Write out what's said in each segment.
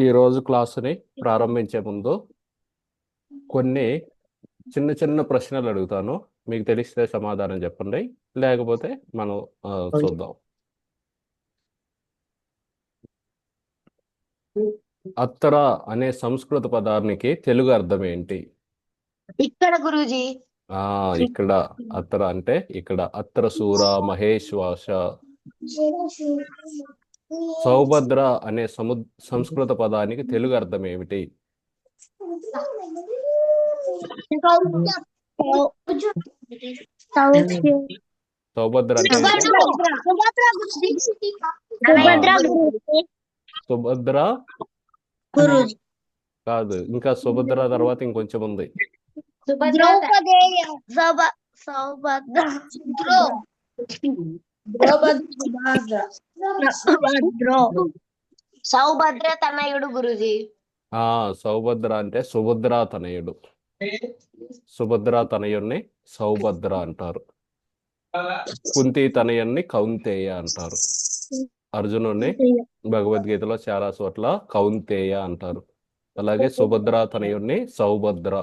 ఈ రోజు క్లాసుని ప్రారంభించే ముందు కొన్ని చిన్న చిన్న ప్రశ్నలు అడుగుతాను. మీకు తెలిస్తే సమాధానం చెప్పండి, లేకపోతే మనం చూద్దాం. అత్తర అనే సంస్కృత పదానికి తెలుగు అర్థం ఏంటి? ఇక్కడ గురూజీ. ఇక్కడ అత్తర అంటే ఇక్కడ. అత్తర సూర మహేశ్వాస. సౌభద్ర అనే సంస్కృత పదానికి తెలుగు అర్థం ఏమిటి? సౌభద్ర అంటే సుభద్ర కాదు, ఇంకా సుభద్ర తర్వాత ఇంకొంచెం ఉంది. సౌభద్ర తనయుడు గురూజీ. సౌభద్ర అంటే సుభద్రా తనయుడు. సుభద్రా తనయుడిని సౌభద్ర అంటారు. కుంతి తనయుడిని కౌంతేయ అంటారు. అర్జునుడిని భగవద్గీతలో చాలా చోట్ల కౌంతేయ అంటారు. అలాగే సుభద్రా తనయుడిని సౌభద్ర.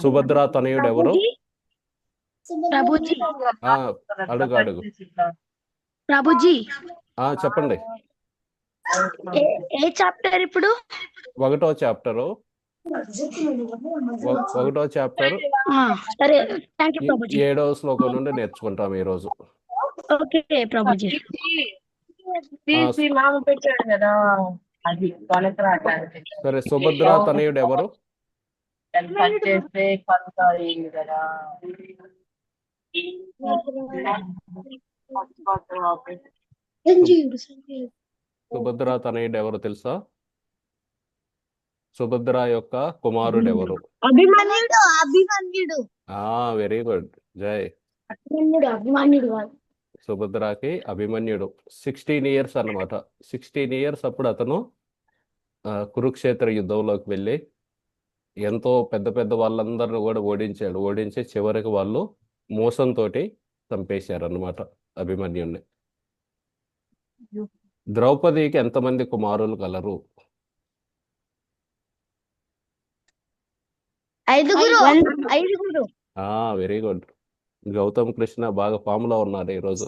సుభద్రా తనయుడు ఎవరు? అడుగు అడుగు ప్రభుజీ. చెప్పండి. ఏ చాప్టర్ ఇప్పుడు? ఒకటో చాప్టరు. సరే, 7వ శ్లోకం నుండి నేర్చుకుంటాం ఈ రోజు. సరే, సుభద్రా తనయుడు ఎవరు? సుభద్రా తనయుడు ఎవరు తెలుసా? సుభద్ర యొక్క కుమారుడు ఎవరు? అభిమన్యుడు. వెరీ గుడ్, జై. అభిమన్యుడు. సుభద్రకి అభిమన్యుడు 16 ఇయర్స్ అన్నమాట. 16 ఇయర్స్ అప్పుడు అతను కురుక్షేత్ర యుద్ధంలోకి వెళ్ళి ఎంతో పెద్ద పెద్ద వాళ్ళందరిని కూడా ఓడించి చివరికి వాళ్ళు మోసంతో చంపేశారు అన్నమాట అభిమన్యుడిని. ద్రౌపదికి ఎంతమంది కుమారులు కలరు? 5. Very good. గౌతమ్ కృష్ణ బాగా ఫామ్లో ఉన్నారు ఈరోజు.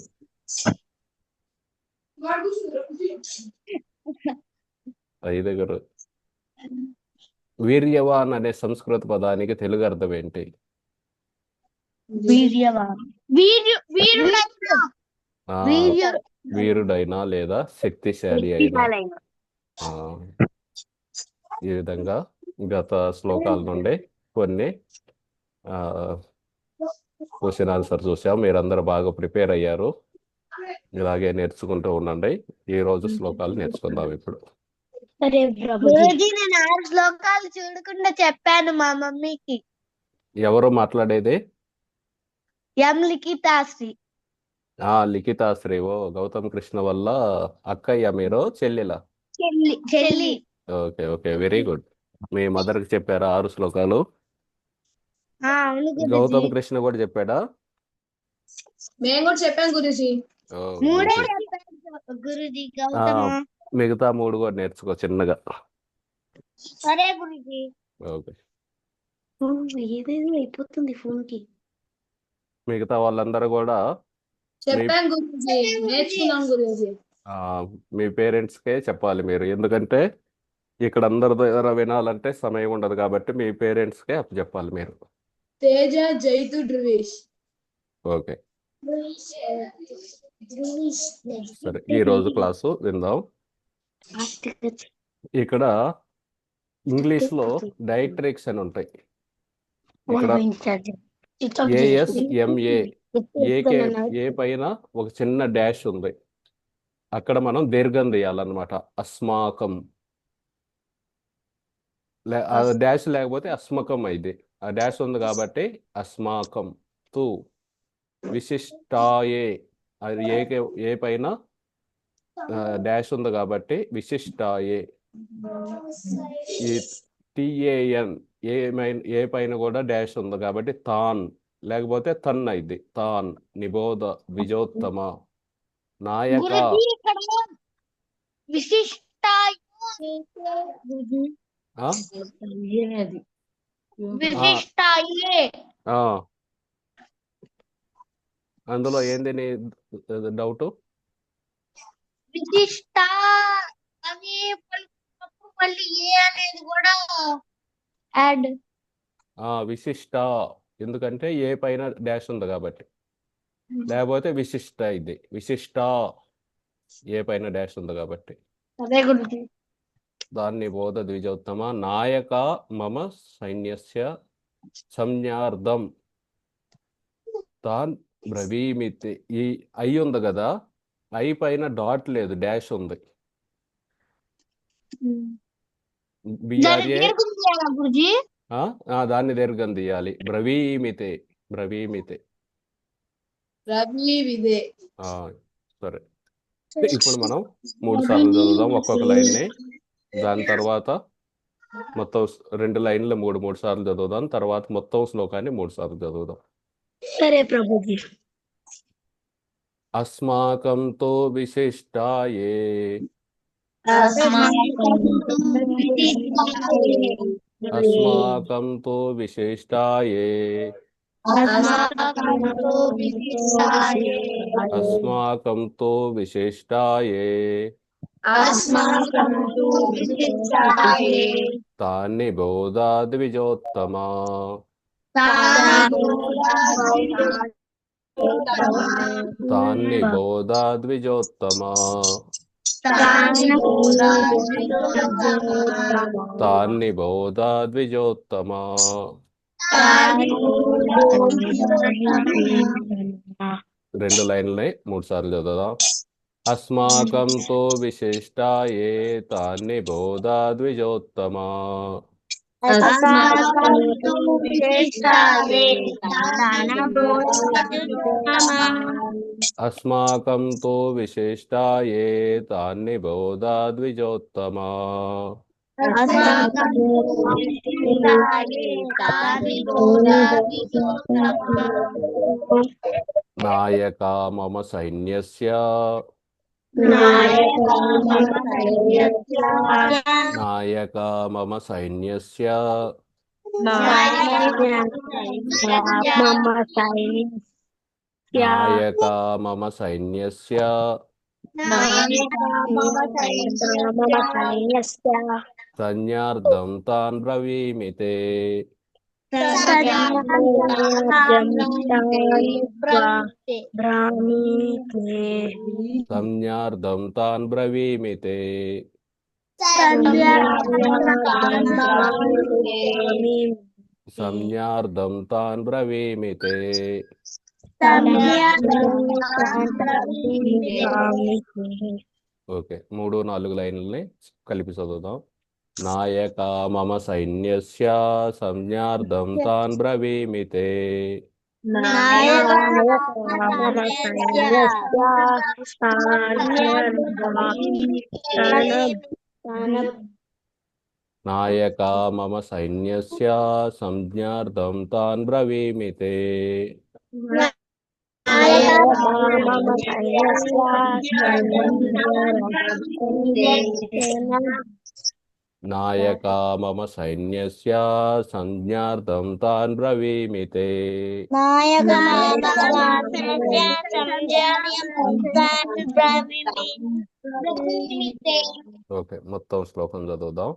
5. వీర్యవాన్ అనే సంస్కృత పదానికి తెలుగు అర్థం ఏంటి? వీరుడైనా లేదా శక్తిశాలి అయినా. ఈ విధంగా గత శ్లోకాల నుండి కొన్ని క్వశ్చన్ ఆన్సర్ చూసాం. మీరందరూ బాగా ప్రిపేర్ అయ్యారు. ఇలాగే నేర్చుకుంటూ ఉండండి. ఈ రోజు శ్లోకాలు నేర్చుకుందాం ఇప్పుడు. నేను 6 శ్లోకాలు చూడకుండా చెప్పాను మా మమ్మీకి. ఎవరు మాట్లాడేది? లిఖితాశ్రీ. లిఖితాశ్రీ. గౌతమ్ కృష్ణ వల్ల అక్కయ్య మీరు? చెల్లిలా? చెల్లి. Okay, very good. మీ మదర్ కి చెప్పారా 6 శ్లోకాలు? గౌతమ్ కృష్ణ కూడా చెప్పాడా? మేము కూడా చెప్పాం గురూజీ. మిగతా 3 కూడా నేర్చుకో చిన్నగా. సరే గురూజీ. ఓకే. ఏదేదో అయిపోతుంది ఫోన్ కి. మిగతా వాళ్ళందరూ కూడా చెప్పాం గురూజీ, నేర్చుకున్నాం గురూజీ. మీ పేరెంట్స్ కే చెప్పాలి మీరు, ఎందుకంటే ఇక్కడ అందరి దగ్గర వినాలంటే సమయం ఉండదు కాబట్టి మీ పేరెంట్స్ కే చెప్పాలి మీరు. తేజ, జైతు, ధ్రువేష్. ఓకే, సరే. ఈ రోజు క్లాసు విందాం. ఇక్కడ ఇంగ్లీష్ లో డైట్రిక్స్ అని ఉంటాయి. ఇక్కడ ASMA, ఏ పైన ఒక చిన్న డాష్ ఉంది. అక్కడ మనం దీర్ఘం తీయాలన్నమాట. అస్మాకం. డాష్ లేకపోతే అస్మకం అయింది. ఆ డాష్ ఉంది కాబట్టి అస్మాకం. తు విశిష్టాయే, అది ఏ పైన డాష్ ఉంది కాబట్టి విశిష్టాయే. ఈ TAN, ఏ పైన కూడా డాష్ ఉంది కాబట్టి తాన్, లేకపోతే తన్ అయింది. తాన్ నిబోధ విజోత్తమ. నాయక గురుజీ ఇక్కడ విశిష్టాయు ఆ? విశిష్టాయే ఆ. అందులో ఏంది నీ డౌట్? విశిష్ట అని పలుకున్నప్పుడు మళ్ళీ ఏ అనేది కూడా యాడ్. విశిష్ట ఎందుకంటే ఏ పైన డాష్ ఉంది కాబట్టి, లేకపోతే విశిష్ట ఇది విశిష్ట ఏ పైన డాష్ ఉంది కాబట్టి. అదే గురుజీ. దాన్ని బోధ ద్విజోత్తమ నాయక మమ సైన్యస్య సంజ్ఞార్థం తాన్ బ్రవీమితి. ఈ ఐ ఉంది కదా, ఐ పైన డాట్ లేదు, డాష్ ఉంది. దాన్ని బిఆర్ఏ దీర్ఘం చేయాలా గురుజీ? దాన్ని దీర్ఘం తీయాలి. బ్రవీమితే బ్రవీమితే. రవి విదే. సరే, ఇప్పుడు మనం 3 సార్లు చదువుదాం ఒక్కొక్క లైన్ని. దాని తర్వాత మొత్తం 2 లైన్లు 3 సార్లు చదువుదాం. తర్వాత మొత్తం శ్లోకాన్ని 3 సార్లు చదువుదాం. సరే ప్రభుజీ. అస్మాకం తో విశిష్టాయే అస్మాకం తో విశిష్టాయే అస్మాకం తో విశిష్టాయే తాన్ని బోధా ద్విజోత్తమా తాన్ని బోధా ద్విజోత్తమా తాన్ని బోధా ద్విజోత్తమా. 2 లైన్లని 3 సార్లు చదువుదాం. అస్మాకం తో విశిష్టాయే తాన్ని బోధా ద్విజోత్తమా అస్మాకం తో విశిష్టాయే తాన్ని బోధా ద్విజోత్తమా నాయక మమ సైన్యస్య నాయక మమ సైన్యస్య నాయక మమ సైన్యస్య సైన్యార్థం తాన్ బ్రవీమితే సంజ్ఞార్థం తాన్ బ్రవీమితే సంజ్ఞార్థం తాన్ బ్రవీమితే. ఓకే, 3-4 లైన్లని కలిపి చదువుదాం. నాయక మమ సైన్యస్య సంజ్ఞార్థం తాన్ బ్రవీమితే నాయక మమ సైన్యస్య సంజ్ఞార్థం తాన్ బ్రవీమితే నాయక మమ సైన్యస్య సంజ్ఞార్థం తాన్ బ్రవీమితే. ఓకే, మొత్తం శ్లోకం చదువుదాం.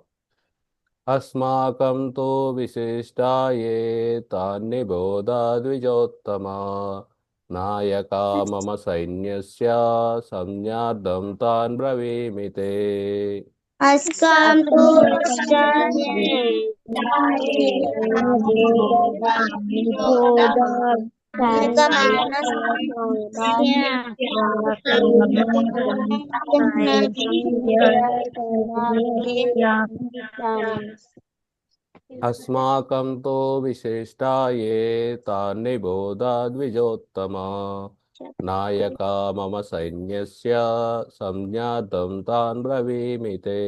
అస్మాకం తో విశిష్టాయే తాన్ని బోధా ద్విజోత్తమా నాయక మమ సైన్యస్య సంజ్ఞార్థం తాన్ బ్రవీమితే అస్మాకం తో విశిష్టాయే తాన్ని బోధా ద్విజోత్తమా నాయక మమ సైన్యస్య సంజ్ఞార్థం తాన్ బ్రవీమితే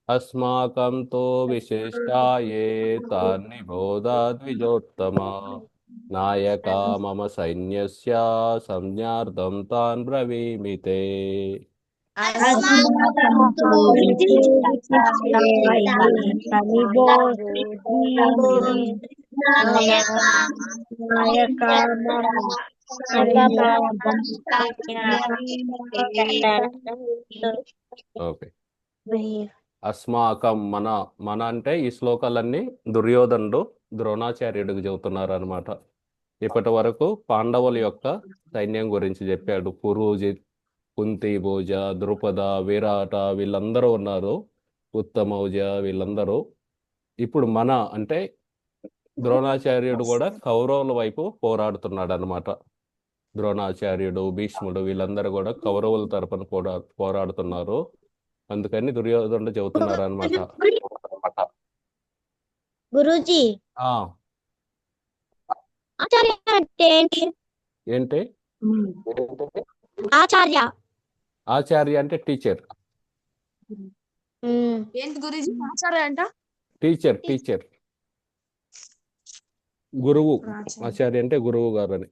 అస్మాకం తో విశిష్టాయే తాన్ని బోధా ద్విజోత్తమ నాయక మమ సైన్యస్య సంజ్ఞార్థం తాన్ బ్రవీమి తే. ఓకే, అస్మాకం మన మన అంటే ఈ శ్లోకాలన్నీ దుర్యోధనుడు ద్రోణాచార్యుడికి చెబుతున్నారు అనమాట. ఇప్పటి వరకు పాండవుల యొక్క సైన్యం గురించి చెప్పాడు. పురోజిత్, కుంతి భోజ, ద్రుపద, విరాట వీళ్ళందరూ ఉన్నారు, ఉత్తమౌజ వీళ్ళందరూ. ఇప్పుడు మన అంటే ద్రోణాచార్యుడు కూడా కౌరవుల వైపు పోరాడుతున్నాడు అనమాట. ద్రోణాచార్యుడు, భీష్ముడు వీళ్ళందరూ కూడా కౌరవుల తరపున పోరాడుతున్నారు. అందుకని దుర్యోధనుడు చెబుతున్నారు అనమాట. గురూజీ ఆ ఆచార్య అంటే ఏంటి? ఏంటి ఆచార్య ఆచార్య అంటే టీచర్. ఏంటి గురించి ఆచార్య అంట? టీచర్ టీచర్ గురువు. ఆచార్య అంటే గురువు గారు అని.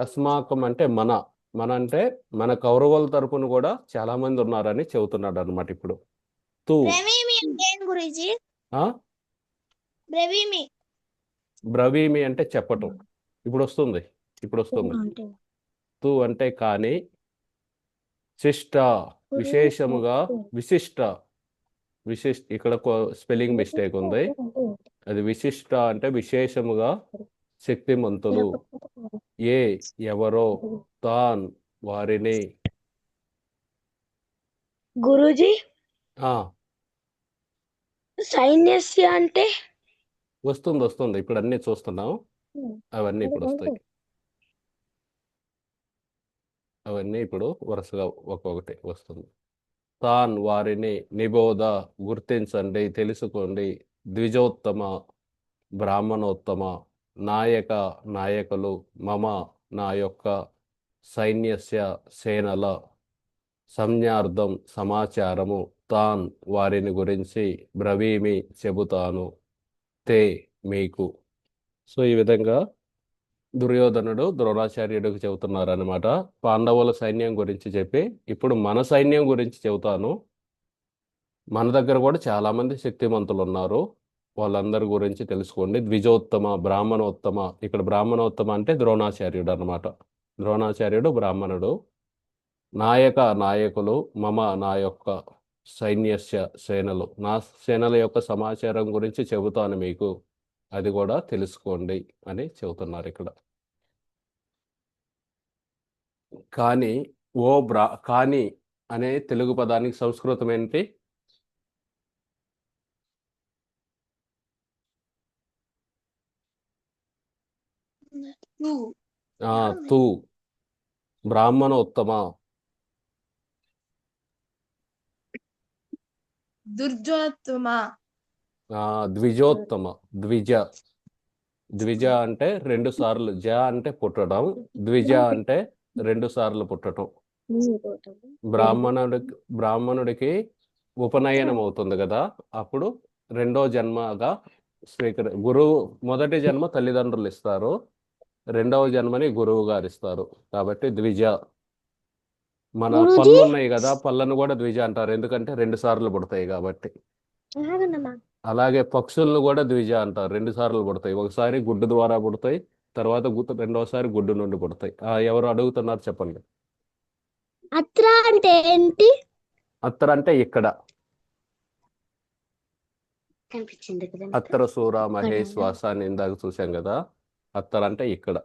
అస్మాకం అంటే మన మన అంటే మన కౌరవుల తరపున కూడా చాలా మంది ఉన్నారని చెబుతున్నాడు అనమాట. ఇప్పుడు తూ గురూజీ ఆ బ్రవీమి బ్రవీమి అంటే చెప్పటం. ఇప్పుడు వస్తుంది. తూ అంటే కానీ, శిష్ట విశేషముగా, విశిష్ట ఇక్కడ స్పెల్లింగ్ మిస్టేక్ ఉంది. అది విశిష్ట అంటే విశేషముగా శక్తిమంతులు, ఏ ఎవరో, తాన్ వారిని. గురూజీ ఆ సైన్యస్య అంటే వస్తుంది. ఇప్పుడు అన్ని చూస్తున్నాం. అవన్నీ ఇప్పుడు వస్తాయి. అవన్నీ ఇప్పుడు వరుసగా ఒక్కొక్కటి వస్తుంది. తాన్ వారిని, నిబోధ గుర్తించండి, తెలుసుకోండి, ద్విజోత్తమ బ్రాహ్మణోత్తమ, నాయక నాయకులు, మమ నా యొక్క, సైన్యస్య సేనల, సంజ్ఞార్థం సమాచారము, తాన్ వారిని గురించి, బ్రవీమి చెబుతాను, తే మీకు. సో ఈ విధంగా దుర్యోధనుడు ద్రోణాచార్యుడికి చెబుతున్నారు అనమాట. పాండవుల సైన్యం గురించి చెప్పి ఇప్పుడు మన సైన్యం గురించి చెబుతాను. మన దగ్గర కూడా చాలా మంది శక్తిమంతులు ఉన్నారు, వాళ్ళందరి గురించి తెలుసుకోండి. ద్విజోత్తమ బ్రాహ్మణోత్తమ, ఇక్కడ బ్రాహ్మణోత్తమ అంటే ద్రోణాచార్యుడు అనమాట. ద్రోణాచార్యుడు బ్రాహ్మణుడు. నాయక నాయకులు, మమ నా యొక్క, సైన్యస్య సేనలు నా సేనల యొక్క సమాచారం గురించి చెబుతాను మీకు, అది కూడా తెలుసుకోండి అని చెబుతున్నారు ఇక్కడ. కానీ కానీ అనే తెలుగు పదానికి సంస్కృతం ఏంటి? తూ. బ్రాహ్మణోత్తమ, దుర్జోత్తమ, ద్విజోత్తమ, ద్విజ అంటే 2 సార్లు, జ అంటే పుట్టడం, ద్విజ అంటే 2 సార్లు పుట్టడం. బ్రాహ్మణుడికి ఉపనయనం అవుతుంది కదా, అప్పుడు 2వ జన్మగా గురువు. మొదటి జన్మ తల్లిదండ్రులు ఇస్తారు, 2వ జన్మని గురువు గారు ఇస్తారు. కాబట్టి ద్విజ. మన పళ్ళు ఉన్నాయి కదా, పళ్ళను కూడా ద్విజ అంటారు, ఎందుకంటే 2 సార్లు పుడతాయి కాబట్టి. అలాగే పక్షులను కూడా ద్విజ అంటారు, 2 సార్లు పుడతాయి. ఒకసారి గుడ్డు ద్వారా పుడతాయి, తర్వాత 2వసారి గుడ్డు నుండి పుడతాయి. ఎవరు అడుగుతున్నారు చెప్పండి. అత్ర అంటే ఏంటి? అత్తర అంటే ఇక్కడ. కనిపించింది కదా. అత్తర సూర మహేష్ వాసాన్ని ఇందాక చూసాం కదా, అత్తర అంటే ఇక్కడ.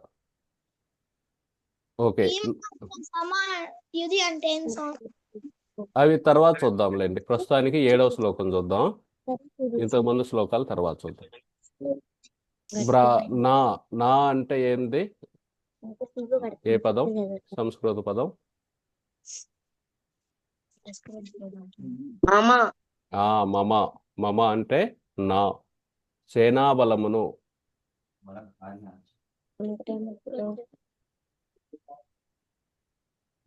ఓకే, అవి తర్వాత చూద్దాంలేండి. ప్రస్తుతానికి 7వ శ్లోకం చూద్దాం. ఇంతకుముందు శ్లోకాలు తర్వాత చూద్దాం. నా అంటే ఏంది? ఏ పదం? సంస్కృత పదం. మమ. మమ అంటే నా సేనాబలమును.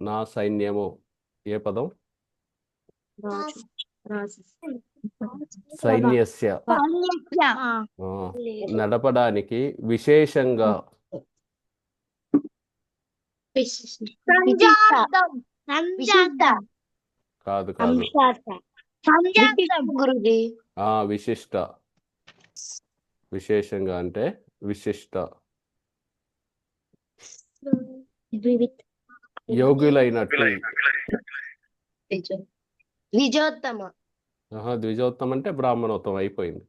నా సైన్యము. ఏ పదం? సైన్యస్య. నడపడానికి విశేషంగా. కాదు కాదు. విశిష్ట. విశేషంగా అంటే విశిష్ట. యోగ్యులైనట్టు. ద్విజోత్తమ. ద్విజోత్తమ అంటే బ్రాహ్మణోత్తమ అయిపోయింది.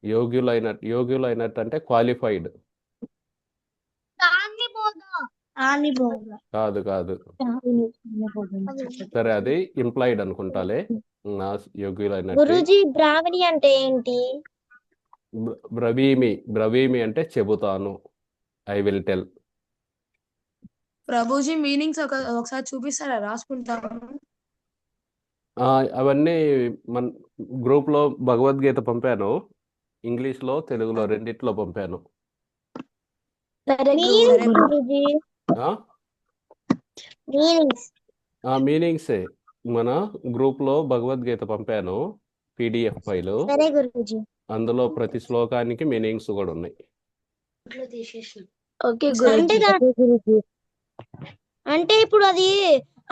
యోగ్యులైనట్టు అంటే క్వాలిఫైడ్. కాదు కాదు. సరే, అది ఇంప్లాయిడ్ అనుకుంటాలే. నా యోగ్యులైనట్టు. గురూజీ బ్రాహ్మణి అంటే ఏంటి? బ్రవీమి అంటే చెబుతాను. I will tell. Prabhuji meanings ఒకసారి చూపిస్తారా? రాసుకుంటాము. అవన్నీ మన గ్రూప్లో భగవద్గీత పంపాను. ఇంగ్లీష్లో, తెలుగులో రెండిట్లో పంపాను. మీనింగ్సే మన గ్రూప్లో భగవద్గీత పంపాను, PDF ఫైలు. అందులో ప్రతి శ్లోకానికి మీనింగ్స్ కూడా ఉన్నాయి. అంటే ఇప్పుడు అది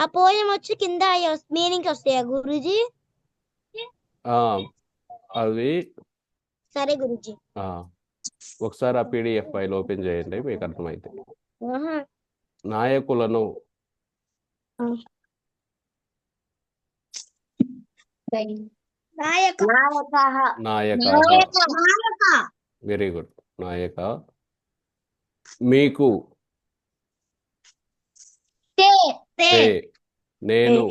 ఆ పోయం వచ్చి కింద మీనింగ్స్ వస్తాయా గురూజీ? అవి సరే గురూజీ. ఒకసారి ఆ PDF ఫైల్ ఓపెన్ చేయండి, మీకు అర్థమైతే. నాయకులను. నాయక. Very good. నాయక. మీకు. నేను.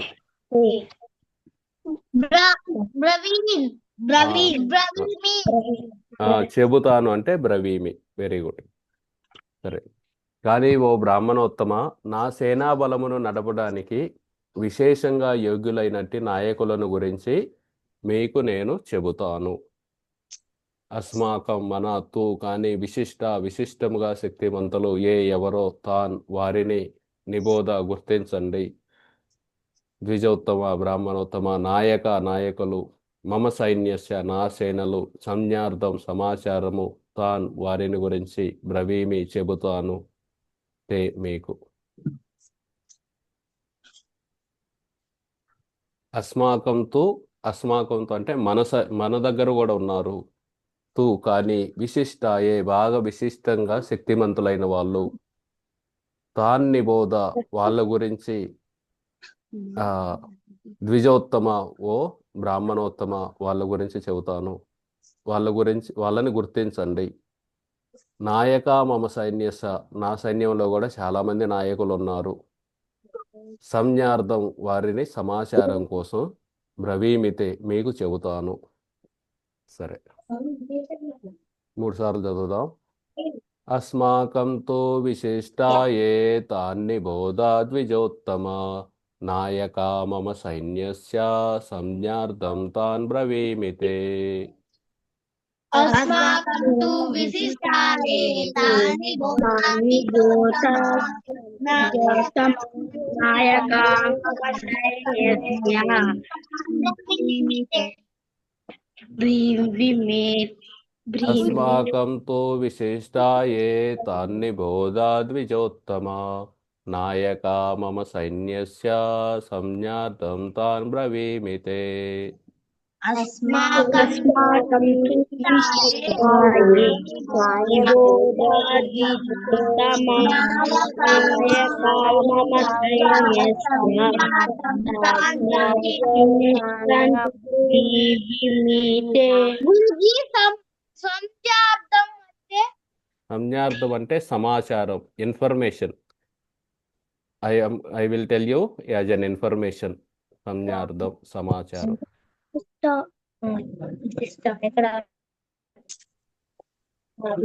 చెబుతాను అంటే బ్రవీమి. Very good. సరే, కానీ ఓ బ్రాహ్మణోత్తమ, నా సేనా బలమును నడపడానికి విశేషంగా యోగ్యులైనట్టి నాయకులను గురించి మీకు నేను చెబుతాను. అస్మాకం మన తూ కానీ విశిష్టముగా శక్తివంతులు ఎవరో తాన్ వారిని నిబోధ గుర్తించండి. ద్విజోత్తమ బ్రాహ్మణోత్తమ, నాయకులు, మమ సైన్యస్య నా సేనలు, సంజ్ఞార్థం సమాచారము, తాన్ వారిని గురించి, బ్రవీమి చెబుతాను, తే మీకు. అస్మాకంతో అంటే మన దగ్గర కూడా ఉన్నారు. తూ కానీ బాగా విశిష్టంగా శక్తిమంతులైన వాళ్ళు. తాన్ నిబోధ వాళ్ళ గురించి. ద్విజోత్తమ ఓ బ్రాహ్మణోత్తమ వాళ్ళ గురించి చెబుతాను. వాళ్ళని గుర్తించండి. నాయక మమ సైన్యస నా సైన్యంలో కూడా చాలా మంది నాయకులు ఉన్నారు. సంజ్ఞార్థం వారిని సమాచారం కోసం, బ్రవీమితే మీకు చెబుతాను. సరే, 3 సార్లు చదువుదాం. అస్మాకంతో విశిష్టాయే తాన్ని బోధా ద్విజోత్తమ, నాయక మమ సైన్యస్య సంజ్ఞార్థం తాన్ బ్రవీమితే. అస్మాకంతో విశిష్టాయే తాన్ని బోధా ద్విజోత్తమ, నాయక మమ సైన్యస్య సంజ్ఞార్థం తాన్ బ్రవీమితే. సంజ్ఞార్థం అంటే సమాచారం, information. I will tell you as an information. సంజ్ఞార్థం సమాచారం.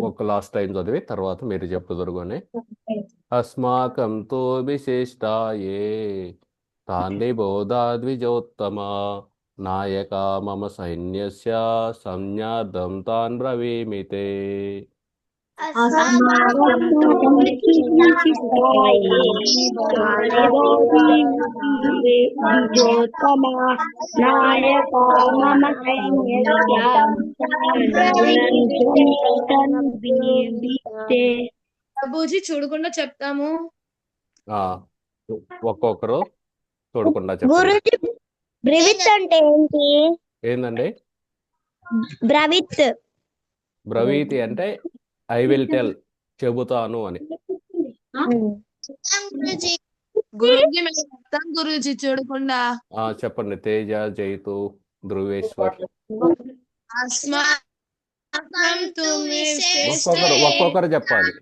ఒక లాస్ట్ టైం చదివి తర్వాత మీరు చెప్పుదురుగానే. అస్మాకం తో విశిష్టాయే తాన్ని బోధాద్విజోత్తమా నాయక మమ సైన్యస్య సంజ్ఞార్థం తాన్ బ్రవీమి తే. అస్మాకం తు విశిష్టాయే తాని ద్విజోత్తమా నాయక మమ సైన్యస్య సంజ్ఞార్థం ప్రభుజీ చూడకుండా చెప్తాము. ఆ, ఒక్కొక్కరు చూడకుండా చెప్పండి. గురుజీ బ్రవిత్ అంటే ఏంటి? ఏందండి బ్రవిత్ బ్రవీతి అంటే ఐ విల్ టెల్, చెబుతాను అని. గురుజీ మేము చెప్తాం గురుజీ చూడకుండా. చెప్పండి. తేజ, జైతు, ధ్రువేశ్వర్ అస్మాకం తు విశిష్టాయే ఒక్కొక్కరు చెప్పాలి.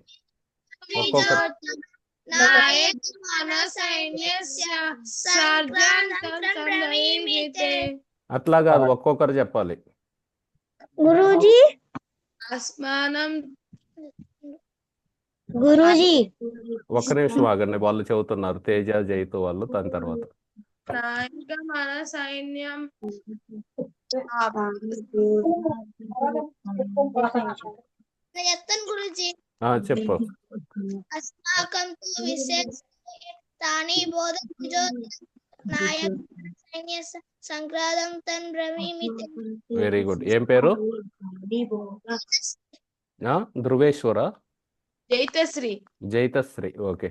ఒక్కొక్కరు నాయక మన సైన్యస్య సంజ్ఞార్థం తాన్ బ్రవీమి తే. అట్లా కాదు, ఒక్కొక్కరు చెప్పాలి. గురూజీ అస్మానం గురూజీ ఒక్క నిమిషం ఆగండి, వాళ్ళు చెబుతున్నారు. తేజ, జైతు వాళ్ళు దాని తర్వాత. నాయక మన సైన్యం చెప్తాను గురుజీ. చెప్పు. అస్మాకం తు విశిష్టాయే తాని బోధ నాయక సైన్య సంక్రాంతం తన్ బ్రవీమి తే. Very good. ఏం పేరు? Dhruveshwara, Jaitashri. Jaitashri. Okay,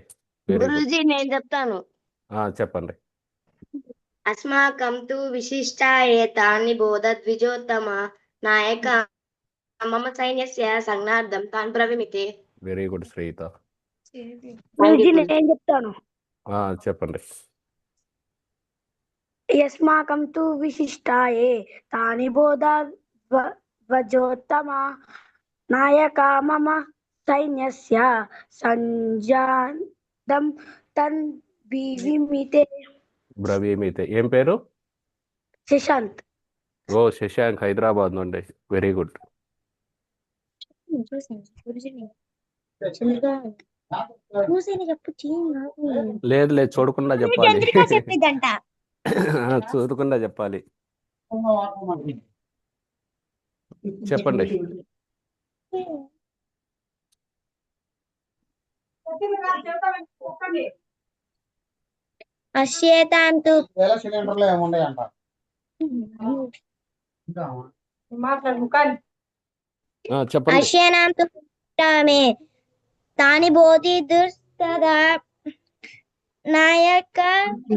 very good. Guruji నేను చెప్తాను. చెప్పండి. అస్మాకం తు విశిష్టాయే తాని బోధద్విజోత్తమ నాయక మమ సైన్యస్య సంజ్ఞార్థం తాన్ బ్రవీమి తే. వెరీ గుడ్ శ్రీత. గురుజీ నేను చెప్తాను. చెప్పండి. యస్మాకం తు విశిష్టాయే తాని బోధద్విజోత్తమ నాయక మమ సైన్యస్య సంజ్ఞార్థం తాన్ బ్రవీమి తే. బ్రవీమితే. ఏం పేరు? శశాంత్. ఓ, శశాంక్, హైదరాబాద్ నుండి. Very good. లేదు లేదు, చూడకుండా చెప్పాలి. చెప్పిద్దంట. చూడకుండా చెప్పాలి. చెప్పండి. అశ్యేతాంతు చెప్పండి. అశ్యేనాంతు మే తాని బోధి దుస్తదా నాయక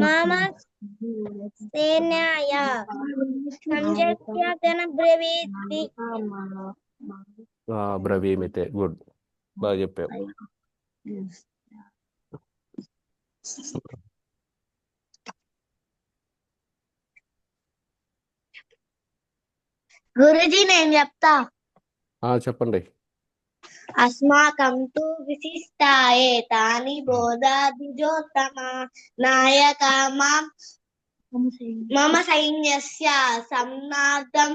మమ సేనాయ సంజస్య తన బ్రవీమి. బ్రవీమితే. గుడ్, బాగా చెప్పావు. గురుజీ నేను చెప్తా. చెప్పండి. అస్మాకం తు విశిష్టాయే తాని బోధాద్విజోత్తమ నాయక మమ సైన్యస్య సంజ్ఞార్థం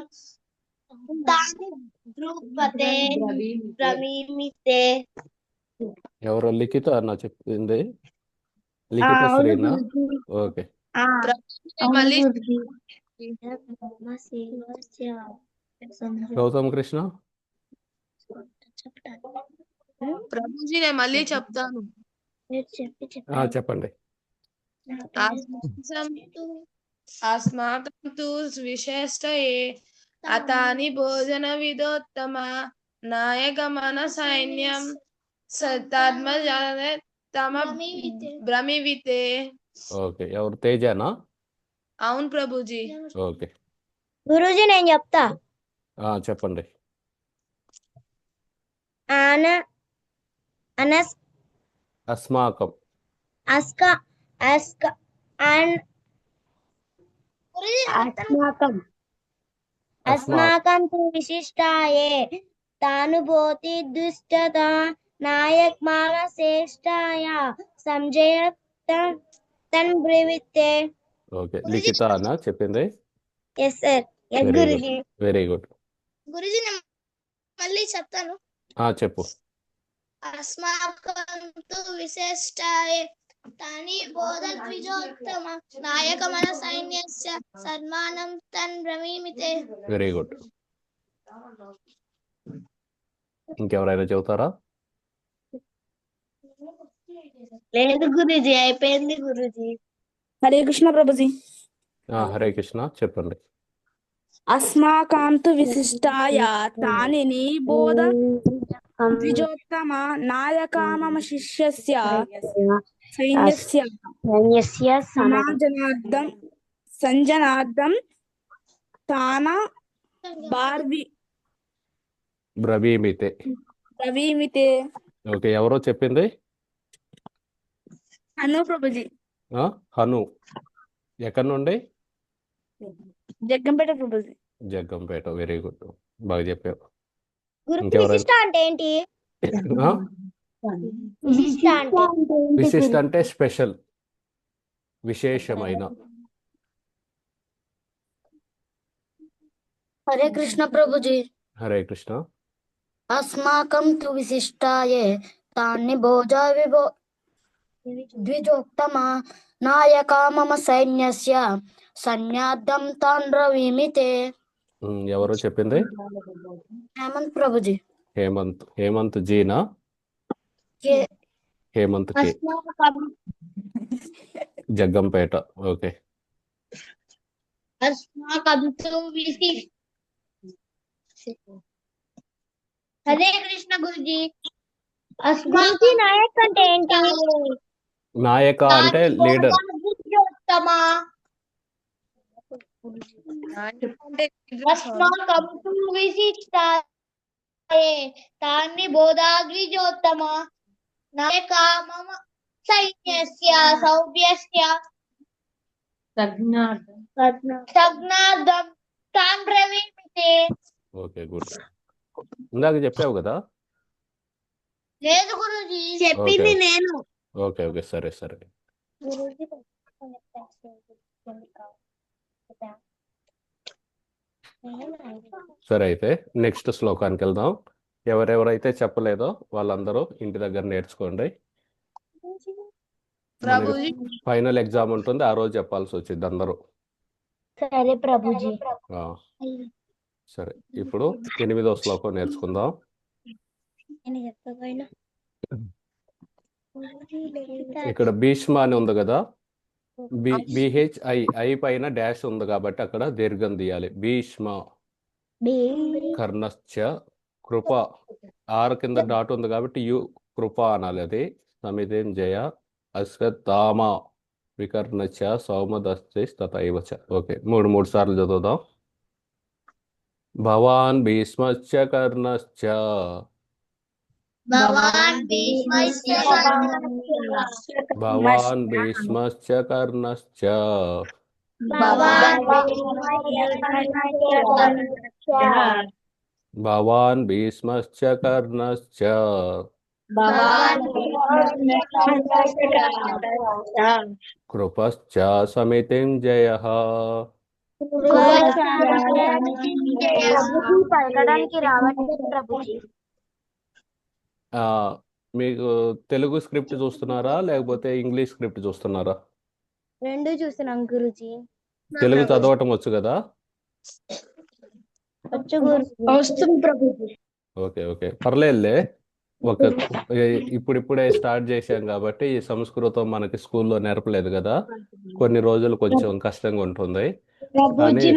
తాని బ్రవీమి తే. ఎవరో లిఖిత అన్న చెప్పింది. లిఖిత శ్రీనా? ఓకే. మళ్ళీ గౌతమ్ కృష్ణ. ప్రభుజీ నేను మళ్ళీ చెప్తాను. చెప్పండి. అస్మాకం తు విశిష్టాయే అతాని భోజన విదోత్తమ నాయక మన సైన్యం తమ బ్రవీమి తే. ఓకే, ఎవరు? తేజనా? అవును ప్రభుజీ. ఓకే. గురూజీ నేను చెప్తా. చెప్పండి. అస్మాకం అస్మాకం తు విశిష్టాయే తానుభూతి దుష్టత నాయక్ మామ శ్రేష్టాయ సంజయ తన్ బ్రవీతే. ఓకే, లిఖిత అన్న చెప్పింది. Yes sir. Yes Guruji. Very good. Guruji నేను మళ్ళీ చెప్తాను. చెప్పు. अस्माकं तु विशिष्टाये तानि बोधद्विजोत्तम नायकमनसैन्यस्य सन्मानं तं ब्रवीमि ते। Very good. ఇంకెవరైనా చెబుతారా? లేదు గురూజీ, అయిపోయింది గురూజీ. హరే కృష్ణ ప్రభుజీ. హరే కృష్ణ, చెప్పండి. అస్మాకం తు విశిష్టాయ తాని నిబోధ ద్విజోత్తమ నాయకా మమ శిష్యస్య సైన్యస్య సంజనార్థం తాన బ్రవీమితే. బ్రవీమితే. ఓకే, ఎవరో చెప్పింది? హను ప్రభుజీ. హను. ఎక్కడి నుండి? జగ్గంపేట ప్రభుజీ. జగ్గంపేట. వెరీ గుడ్, బాగా చెప్పావు. గురు ఇంకెవరైనా? విశిష్ట అంటే ఏంటి? ఆ? విశిష్ట అంటే విశిష్ట అంటే స్పెషల్, విశేషమైన. హరే కృష్ణ ప్రభుజీ. హరే కృష్ణ. అస్మాకం తు విశిష్టాయే తాన్ని భోజా ద్విజోత్తమ నాయకా మమ సైన్యస్య సైన్యార్థం తాన్ బ్రవీమి తే. ఎవరో చెప్పింది? హేమంత్ ప్రభుజీ. హేమంత్ జీనా? హేమంత్ కే. జగ్గంపేట. ఓకే. హరే కృష్ణ గురుజీ. గురుజీ నాయక్ అంటే ఏంటి? నాయక అంటే లీడర్. అస్మాకం తు విశిష్టాయే తాని బోధాద్విజోత్తమ నాయకా మమ సైన్యస్య సౌభ్యస్య సజ్ఞార్థం తాన్ బ్రవీమి తే. Okay, good. ఇందాక చెప్పావు కదా? లేదు గురుజీ, చెప్పింది ఓకే. నేను. ఓకే ఓకే, సరే సరే. సరే, అయితే నెక్స్ట్ శ్లోకానికి వెళ్దాం. ఎవరెవరైతే చెప్పలేదో వాళ్ళందరూ ఇంటి దగ్గర నేర్చుకోండి. ప్రభుజీ. ఫైనల్ ఎగ్జామ్ ఉంటుంది, ఆ రోజు చెప్పాల్సి వచ్చింది అందరూ. సరే ప్రభుజీ. ఆ, సరే, ఇప్పుడు 8వ శ్లోకం నేర్చుకుందాం. ఇక్కడ భీష్మ అని ఉంది కదా, BHI పైన డాష్ ఉంది కాబట్టి అక్కడ దీర్ఘం తీయాలి. భీష్మ. కర్ణశ్చ కృప. ఆర్ కింద డాట్ ఉంది కాబట్టి కృప అనాలి. అది సమితిం జయ అశ్వత్థామ వికర్ణచ సౌమదస్తి తథైవ చ. ఓకే, మూడు సార్లు చదువుదాం. భవాన్ భీష్మశ్చ కర్ణశ్చ భవాన్ భీష్మశ్చ భవాన్ భీష్మశ్చ కర్ణశ్చ భవాన్ భీష్మశ్చ కర్ణశ్చ కృపశ్చ సమితిం జయః. పలకడానికి రావట్లేదు ప్రభుజీ. మీకు తెలుగు స్క్రిప్ట్ చూస్తున్నారా లేకపోతే ఇంగ్లీష్ స్క్రిప్ట్ చూస్తున్నారా? రెండు చూస్తున్నాం గురుజీ. తెలుగు చదవటం వచ్చు కదా? వస్తుంది ప్రభుజీ. ఓకే ఓకే, పర్లేదులే. ఇప్పుడిప్పుడే స్టార్ట్ చేశాం కాబట్టి ఈ సంస్కృతం మనకి స్కూల్లో నేర్పలేదు కదా, కొన్ని రోజులు కొంచెం కష్టంగా ఉంటుంది. ప్రభుజీ కానీ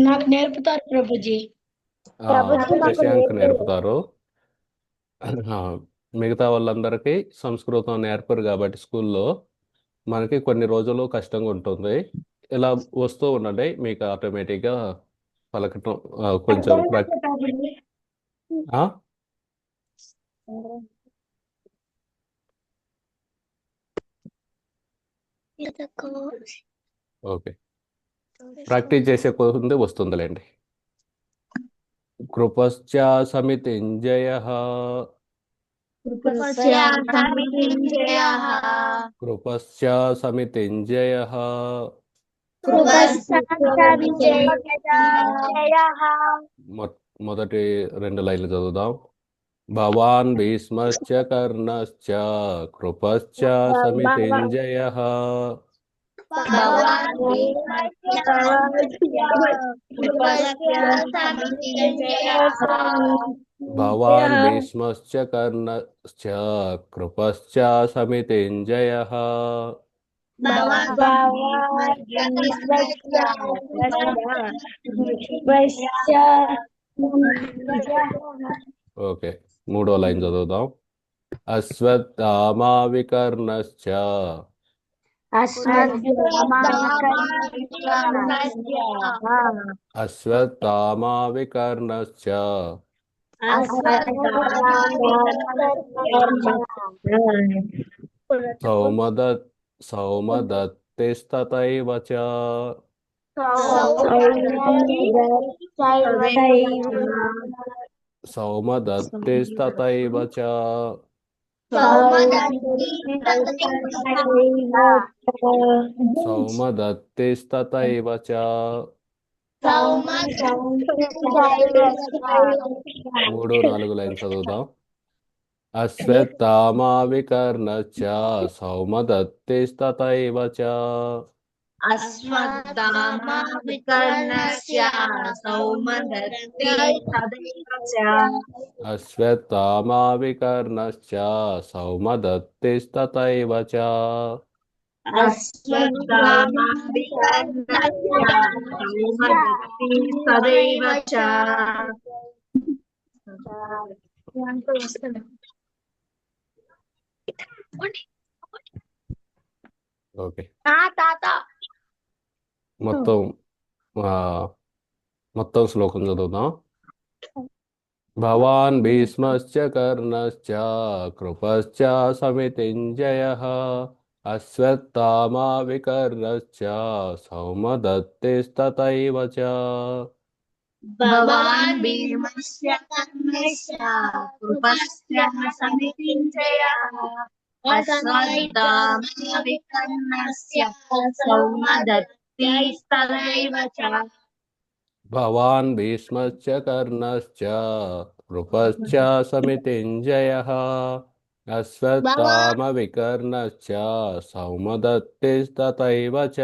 నాకు నేర్పుతారు ప్రభుజీ. శశాంక్ నేర్పుతారు. మిగతా వాళ్ళందరికీ సంస్కృతం నేర్పరు కాబట్టి స్కూల్లో మనకి కొన్ని రోజులు కష్టంగా ఉంటుంది. ఇలా వస్తూ ఉండండి, మీకు ఆటోమేటిక్గా పలకటం కొంచెం ఓకే, ప్రాక్టీస్ చేసే కొద్ది వస్తుందిలేండి. కృపశ్చ సమితింజయః కృపశ్చ సమితింజయః. మొదటి 2 లైన్లు చదువుదాం. భవాన్ భీష్మశ్చ కర్ణశ్చ కృపశ్చ సమితింజయః భవాన్ భవాన్ భీష్మశ్చ కర్ణశ్చ కృపశ్చ సమితింజయః ఓకే, మూడో లైన్ చదువుదాం. అశ్వత్థామా వికర్ణశ్చ అశ్వత్థామా వికర్ణశ్చ సౌమదత్తిస్తథైవ చ సౌమదత్తిస్తథైవ చ సౌమదత్తిస్తథైవ చ 3-4 లైన్ చదువుదాం. అశ్వత్థామా వికర్ణశ్చ సౌమదత్తిస్తథైవ చ అశ్వత్థామా వికర్ణస్య సౌమదత్తిస్తథైవ చ అశ్వత్థామా వికర్ణశ్చ సౌమదత్తిస్తథైవ చ అశ్వత్థామా వికర్ణస్య సౌమదత్తిస్తథైవ చ ఓకే, తాత మొత్తం శ్లోకం చదువుదాం. భవాన్ భీష్మశ్చ కర్ణశ్చ కృపశ్చ సమితింజయః అశ్వత్థామా వికర్ణశ్చ సౌమదత్తిస్తథైవ చ భవాన్ భీమస్య కర్ణస్య కృపస్య సమితింజయః అశ్వత్థామా వికర్ణస్య సౌమదత్తిస్తథైవ చ భవాన్ భీష్మశ్చ కర్ణశ్చ కృపశ్చ సమితింజయః అశ్వత్థామ వికర్ణశ్చ సౌమదత్తిస్తథైవ చ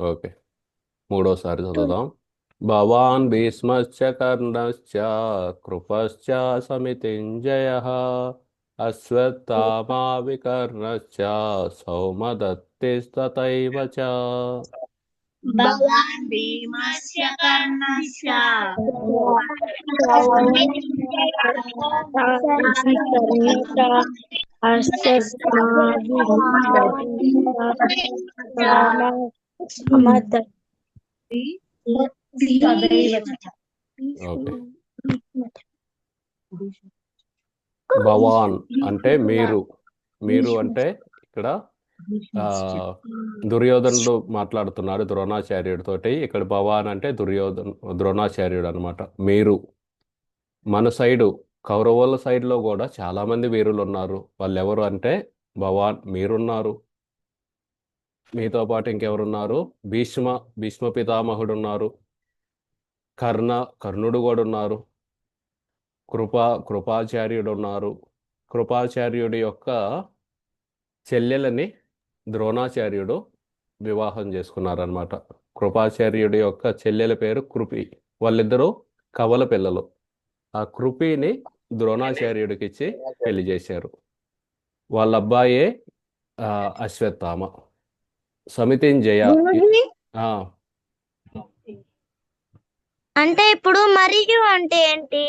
ఓకే, మూడోసారి చదువుదాం. భవాన్ భీష్మశ్చ కర్ణశ్చ కృపశ్చ సమితింజయః అశ్వత్థామా వికర్ణశ్చ సౌమదత్తిస్తథైవ చ భవాన్ భీమస్య కర్ణస్య ఓకే, భవాన్ అంటే మీరు, మీరు అంటే ఇక్కడ దుర్యోధనుడు మాట్లాడుతున్నాడు ద్రోణాచార్యుడితోటి. ఇక్కడ భవాన్ అంటే ద్రోణాచార్యుడు అనమాట. మీరు మన సైడు కౌరవుల సైడ్లో కూడా చాలా మంది వీరులు ఉన్నారు. వాళ్ళు ఎవరు అంటే భవాన్ మీరున్నారు. మీతో పాటు ఇంకెవరున్నారు? భీష్మ పితామహుడు ఉన్నారు. కర్ణుడు కూడా ఉన్నారు. కృపాచార్యుడు ఉన్నారు. కృపాచార్యుడి యొక్క చెల్లెలని ద్రోణాచార్యుడు వివాహం చేసుకున్నారనమాట. కృపాచార్యుడి యొక్క చెల్లెల పేరు కృపి. వాళ్ళిద్దరూ కవల పిల్లలు. ఆ కృపిని ద్రోణాచార్యుడికి ఇచ్చి పెళ్లి చేశారు. వాళ్ళ అబ్బాయే అశ్వత్థామ. సమితింజయ అంటే ఇప్పుడు మరియు అంటే ఏంటి?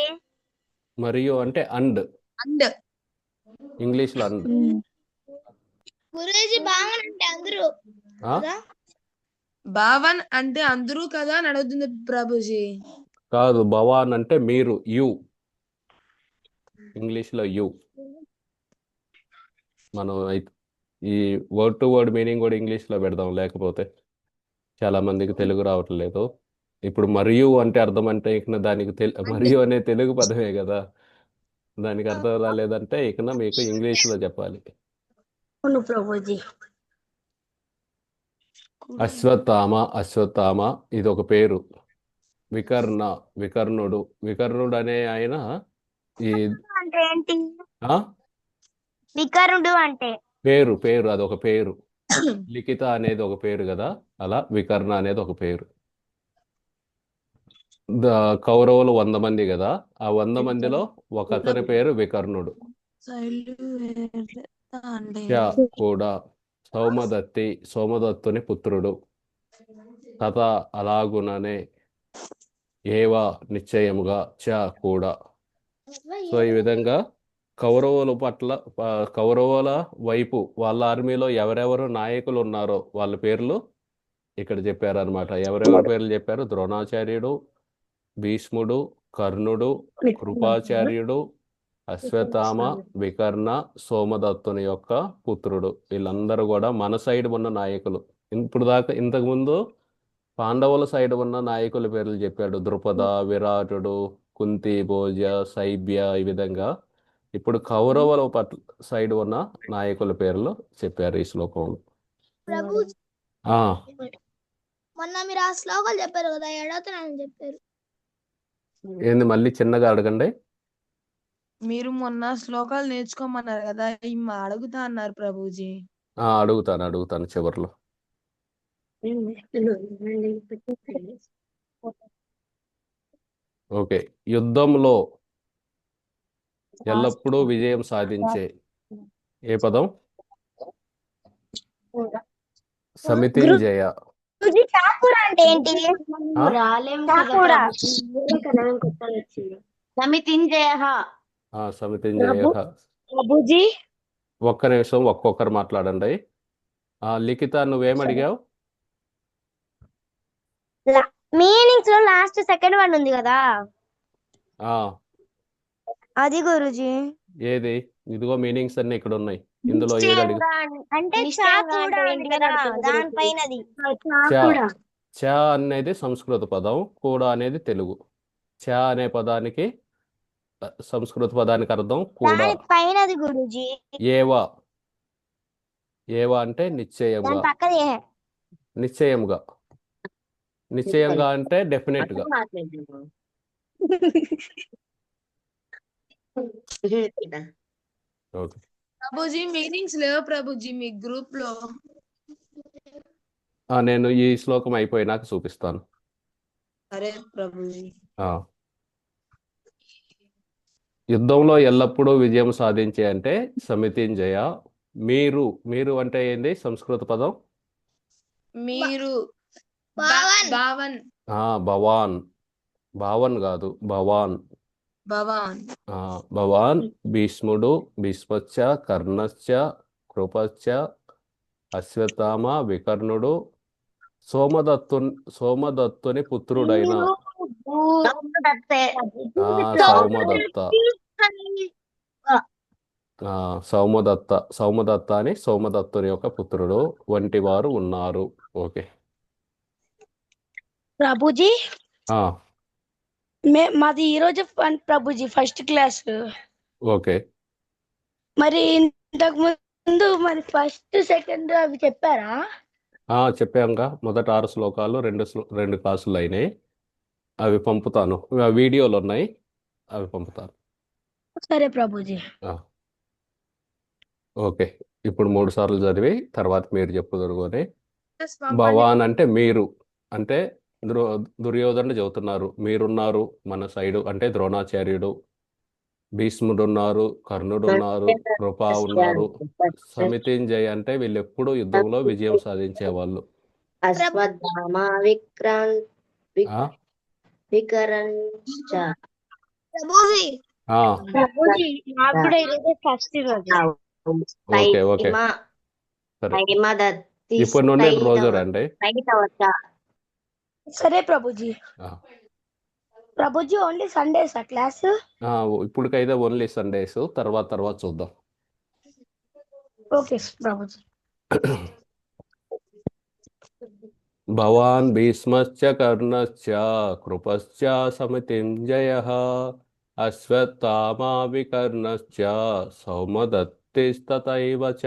మరియు అంటే అండ్, ఇంగ్లీష్ లో అండ్. గురూజీ భావన్ అంటే అందరూ భావన్ అంటే అందరూ కదా అని అడుగుతుంది ప్రభుజీ. కాదు, భవాన్ అంటే మీరు, యు. ఇంగ్లీష్ లో యు. మనం ఈ వర్డ్ టు వర్డ్ మీనింగ్ కూడా ఇంగ్లీష్ లో పెడదాం లేకపోతే. చాలా మందికి తెలుగు రావట్లేదు. ఇప్పుడు మరియు అంటే అర్థం అంటే ఇక దానికి మరియు అనే తెలుగు పదమే కదా, దానికి అర్థం రాలేదంటే ఇక మీకు ఇంగ్లీష్లో చెప్పాలి. అవును ప్రభుజీ. అశ్వత్థామ ఇది ఒక పేరు. వికర్ణుడు అనే ఆయన ఈ అంటే ఏంటి? ఆ వికరుడు అంటే పేరు అదొక పేరు. లిఖిత అనేది ఒక పేరు కదా, అలా వికర్ణ అనేది ఒక పేరు. కౌరవులు 100 మంది కదా, ఆ 100 మందిలో ఒక అతని పేరు వికర్ణుడు. కూడా సోమదత్తుని పుత్రుడు. తథ అలాగుననే ఏవా నిశ్చయముగా కూడా. సో ఈ విధంగా కౌరవుల వైపు వాళ్ళ ఆర్మీలో ఎవరెవరు నాయకులు ఉన్నారో వాళ్ళ పేర్లు ఇక్కడ చెప్పారనమాట. ఎవరెవరి పేర్లు చెప్పారు? ద్రోణాచార్యుడు, భీష్ముడు, కర్ణుడు, కృపాచార్యుడు, అశ్వత్థామ, వికర్ణ, సోమదత్తుని యొక్క పుత్రుడు. వీళ్ళందరూ కూడా మన సైడ్ ఉన్న నాయకులు. ఇంతకుముందు పాండవుల సైడ్ ఉన్న నాయకుల పేర్లు చెప్పాడు. ద్రుపద, విరాటుడు, కుంతి, భోజ, శైబ్య, ఈ విధంగా. ఇప్పుడు కౌరవుల సైడ్ ఉన్న నాయకుల పేర్లు చెప్పారు ఈ శ్లోకంలో. ప్రభు ఆ మొన్న మీరు ఆ శ్లోకాలు చెప్పారు కదా, ఎడవుతున్నానని చెప్పారు. ఏంది మళ్ళీ చిన్నగా అడగండి. మీరు మొన్న శ్లోకాలు నేర్చుకోమన్నారు కదా, అడుగుతా అన్నారు ప్రభుజీ. అడుగుతాను చివర్లో. ఓకే. యుద్ధంలో ఎల్లప్పుడూ విజయం సాధించే ఏ పదం? సమితింజయ. గురుజీ ఠాకూర్ అంటే ఏంటి? రాలేం ఠాకూరా? సమితింజయ. సమితింజయ. ప్రభుజీ ఒక్క నిమిషం ఒక్కొక్కరు మాట్లాడండి. లిఖిత నువ్వేం అడిగావు? మీనింగ్స్ లో లాస్ట్ సెకండ్ వన్ ఉంది కదా, అది గురుజీ. ఏది? ఇదిగో మీనింగ్స్ అన్ని ఇక్కడ ఉన్నాయి. ఇందులో ఏది అడిగి? అంటే దానిపైనది. చ అనేది సంస్కృత పదం, కూడా అనేది తెలుగు. చ అనే పదానికి సంస్కృత పదానికి అర్థం కూడా. పైనది గురుజీ. ఏవా అంటే నిశ్చయంగా. నిశ్చయంగా అంటే డెఫినెట్ గా. ఓకే. ప్రభుజీ మీనింగ్స్ లేవు ప్రభుజీ మీ గ్రూప్ లో. నేను ఈ శ్లోకం అయిపోయినాక చూపిస్తాను. సరే ప్రభుజీ. యుద్ధంలో ఎల్లప్పుడూ విజయం సాధించే అంటే సమితింజయ. మీరు అంటే ఏంది సంస్కృత పదం? మీరు భావన్. భావన్ కాదు, భవాన్. భవాన్. భీష్ముడు, భీష్మచ్చ, కర్ణశ్చ, కృపశ్చ, అశ్వత్థామ, వికర్ణుడు, సోమదత్తుని పుత్రుడైన సౌమదత్త అని సోమదత్తుని యొక్క పుత్రుడు వంటి వారు ఉన్నారు. ఓకే ప్రభుజీ మాది ఈ రోజు ప్రభుజీ ఫస్ట్ క్లాస్. ఓకే. మరి ఇంతకు ముందు మరి ఫస్ట్ సెకండ్ అవి చెప్పారా? చెప్పాంగా. మొదట 6 శ్లోకాలు 2 క్లాసులు అయినాయి. అవి పంపుతాను, వీడియోలు ఉన్నాయి, అవి పంపుతాను. సరే ప్రభుజీ. ఓకే. ఇప్పుడు 3 సార్లు చదివి తర్వాత మీరు చెప్పుదురుగానే. భవాన్ అంటే మీరు, అంటే దుర్యోధనుడు చెబుతున్నారు. మీరున్నారు మన సైడు అంటే ద్రోణాచార్యుడు, భీష్ముడు ఉన్నారు, కర్ణుడు ఉన్నారు, కృపా ఉన్నారు. సమితింజయ అంటే వీళ్ళు ఎప్పుడు యుద్ధంలో విజయం సాధించేవాళ్ళు. అశ్వత్థామ, వికరణ్చ. ఓకే ఓకే సరే. ఇప్పటి నుండి రోజు రండి. సరే Prabhuji. Prabhuji only Sundays class? ఇప్పటికైతే ఓన్లీ సండేస్, తర్వాత చూద్దాం. ఓకే ప్రభుజీ. భవాన్ భీష్మశ్చ కర్ణశ్చ కృపశ్చ సమితింజయః అశ్వత్థామా వికర్ణశ్చ సౌమదత్తిస్తథైవ చ.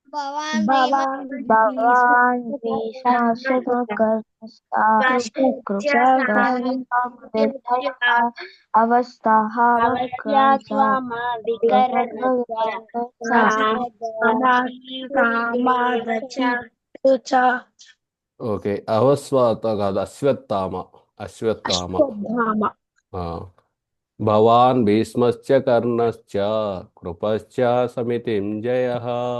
భవాన్ భవాన్ భీష్మశ్చ ఓకే, అవస్వాత కాదు, అశ్వత్థామ. అశ్వత్థామ. ఆ. భవాన్ భీష్మశ్చ కర్ణశ్చ కృపశ్చ సమితింజయః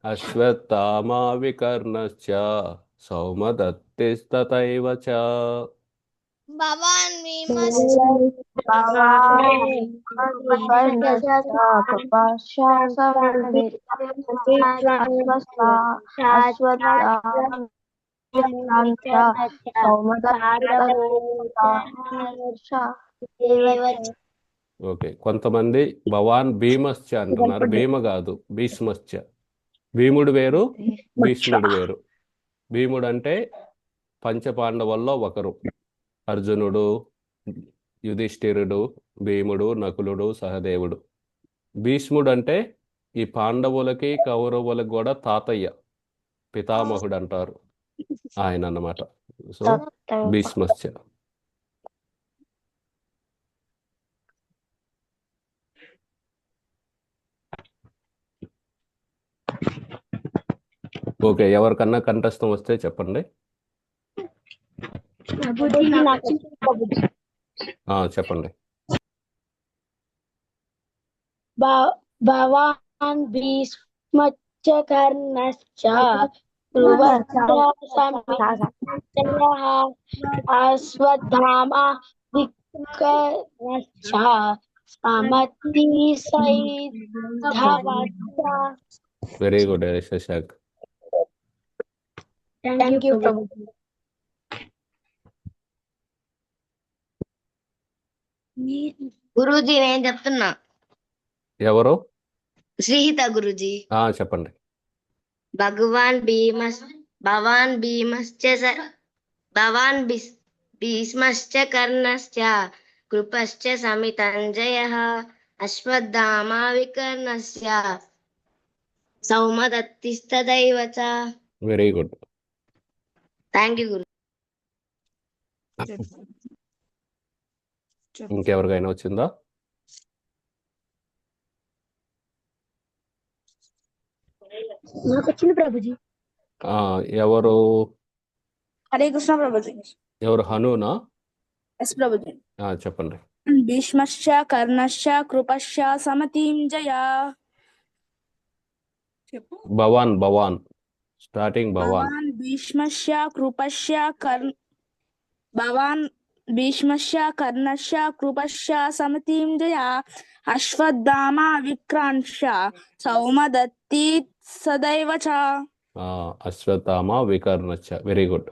అశ్వత్థామా వికర్ణశ్చ సౌమదత్తిస్తథైవ చ. భవాన్ ఓకే, కొంతమంది భవాన్ భీమశ్చ అంటున్నారు. భీమ కాదు, భీష్మశ్చ. భీముడు వేరు, భీష్ముడు వేరు. భీముడు అంటే పంచపాండవుల్లో ఒకరు. అర్జునుడు, యుధిష్ఠిరుడు, భీముడు, నకులుడు, సహదేవుడు. భీష్ముడు అంటే ఈ పాండవులకి కౌరవులకు కూడా తాతయ్య, పితామహుడు అంటారు ఆయన అన్నమాట. సో భీష్మశ్చ. ఓకే, ఎవరికన్నా కంఠస్థం వస్తే చెప్పండి. చెప్పండి. భవాన్ భీష్మశ్చ కర్ణశ్చ అశ్వత్థామా వికర్ణశ్చ very good Shashank. Thank you ప్రభు. గురూజీ నేను చెప్తున్నా. ఎవరు? శ్రీహిత గురూజీ. చెప్పండి. భీష్మశ్చ కర్ణశ్చ కృపశ్చ సమితంజయః అశ్వత్థామా వికర్ణశ్చ సౌమదత్తిస్తథైవ చ. Very good. థ్యాంక్ యూ గురు. ఇంకెవరికైనా వచ్చిందా? నాకు వచ్చింది ప్రభుజీ. ఎవరు? హరే కృష్ణ ప్రభుజీ. ఎవరు? హనునా? ఎస్ ప్రభుజీ. చెప్పండి. భీష్మశ్చ కర్ణశ్చ కృపశ్చ సమతింజయ. చెప్పు. భవాన్. భవాన్ స్టార్టింగ్. భవాన్. భీష్మశ్చ కృపశ్చ భవాన్ భీష్మశ్చ కర్ణశ్చ కృపశ్చ సమతింజయ అశ్వత్థామా విక్రాంశ్చ సౌమదత్తి సదైవ చ. అశ్వత్థామ వికర్ణశ్చ. Very good.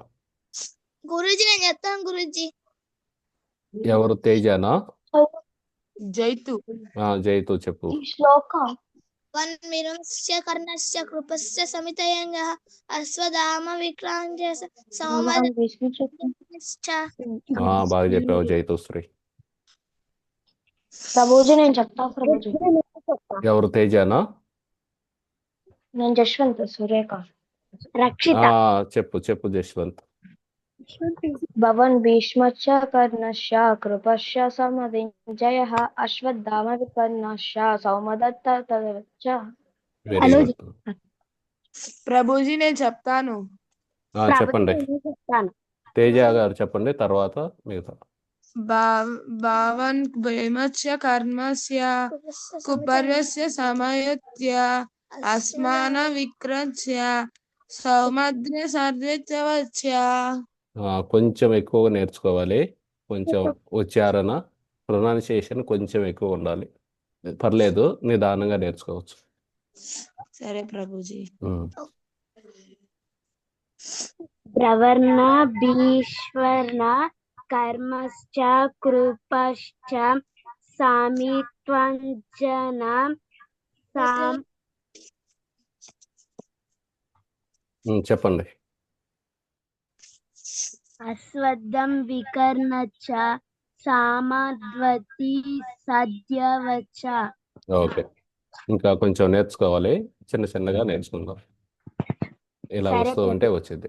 గురూజీ నేను చెప్తాను గురూజీ. ఎవరు? తేజనా? జైతు. జైతు చెప్పు. శ్లోకం వన్ మీరంశ్చ కర్ణశ్చ కృపశ్చ సమితయంగా అశ్వత్థామ విక్రాంశ్చ సౌమదత్తిశ్చ. బాగా చెప్పావు జైతు శ్రీ. ప్రభుజీ నేను చెప్తా ప్రభుజీ. ఎవరు? తేజనా? నేను జశ్వంత్. సురేఖ. రక్షిత. చెప్పు చెప్పు జశ్వంత్. భవన్ భీష్మశ్చ కర్ణశ్చ కృపశ్చ సమతింజయః అశ్వత్థామ వికర్ణశ్చ సౌమదత్తైవ చ. Very good. ప్రభుజీ నేను చెప్తాను. చెప్పండి. తేజ గారు చెప్పండి, తర్వాత మిగతా. భవన్ భీమశ్చ కర్మస్య కుపర్యస్య సమయత్య అస్మాన విక్రస్య సౌమద్ర సర్వచ్చ. కొంచెం ఎక్కువగా నేర్చుకోవాలి. కొంచెం ఉచ్చారణ, ప్రొనౌన్సియేషన్ కొంచెం ఎక్కువ ఉండాలి. పర్లేదు, నిదానంగా నేర్చుకోవచ్చు. సరే ప్రభుజీ. ప్రవర్ణ భీష్వర్ణ కర్మశ్చ కృపశ్చ సామిత్వంజన చెప్పండి. అశ్వత్థం వికర్ణచ్చ సామద్వతి సద్యవచ్చ. ఓకే, ఇంకా కొంచెం నేర్చుకోవాలి, చిన్న చిన్నగా నేర్చుకుందాం. ఇలా సరే వస్తూ ఉంటే వచ్చింది.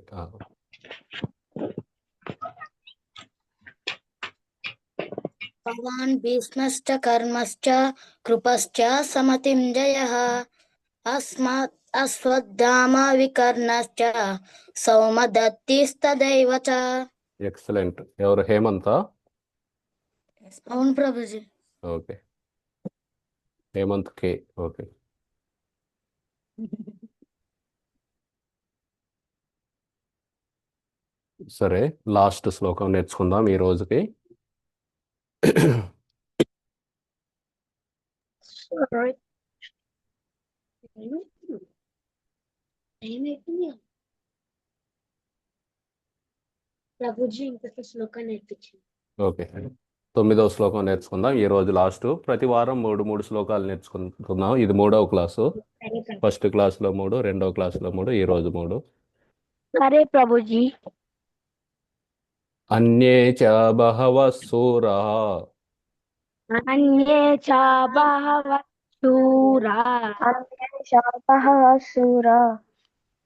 భవాన్ భీష్మశ్చ కర్మశ్చ కృపశ్చ సమతిం జయః అశ్వత్థామ వికర్ణశ్చ సౌమదత్తిస్తదైవ చ. ఎక్సలెంట్. ఎవరు? హేమంత? అవును ప్రభుజీ. ఓకే, హేమంత్ కే. ఓకే, సరే, లాస్ట్ శ్లోకం నేర్చుకుందాం ఈ రోజుకి. ప్రభుజీ ఇంకొక శ్లోకం నేర్పించింది. ఓకే, 9వ శ్లోకం నేర్చుకుందాం ఈ రోజు లాస్ట్. ప్రతి వారం మూడు శ్లోకాలు నేర్చుకుంటున్నాం. ఇది 3వ క్లాసు. ఫస్ట్ క్లాస్లో 3, 2వ క్లాస్లో 3, ఈ రోజు 3. సరే ప్రభుజీ. అన్యే చ బహవః సూరః అన్యే చ బహవః శూరాః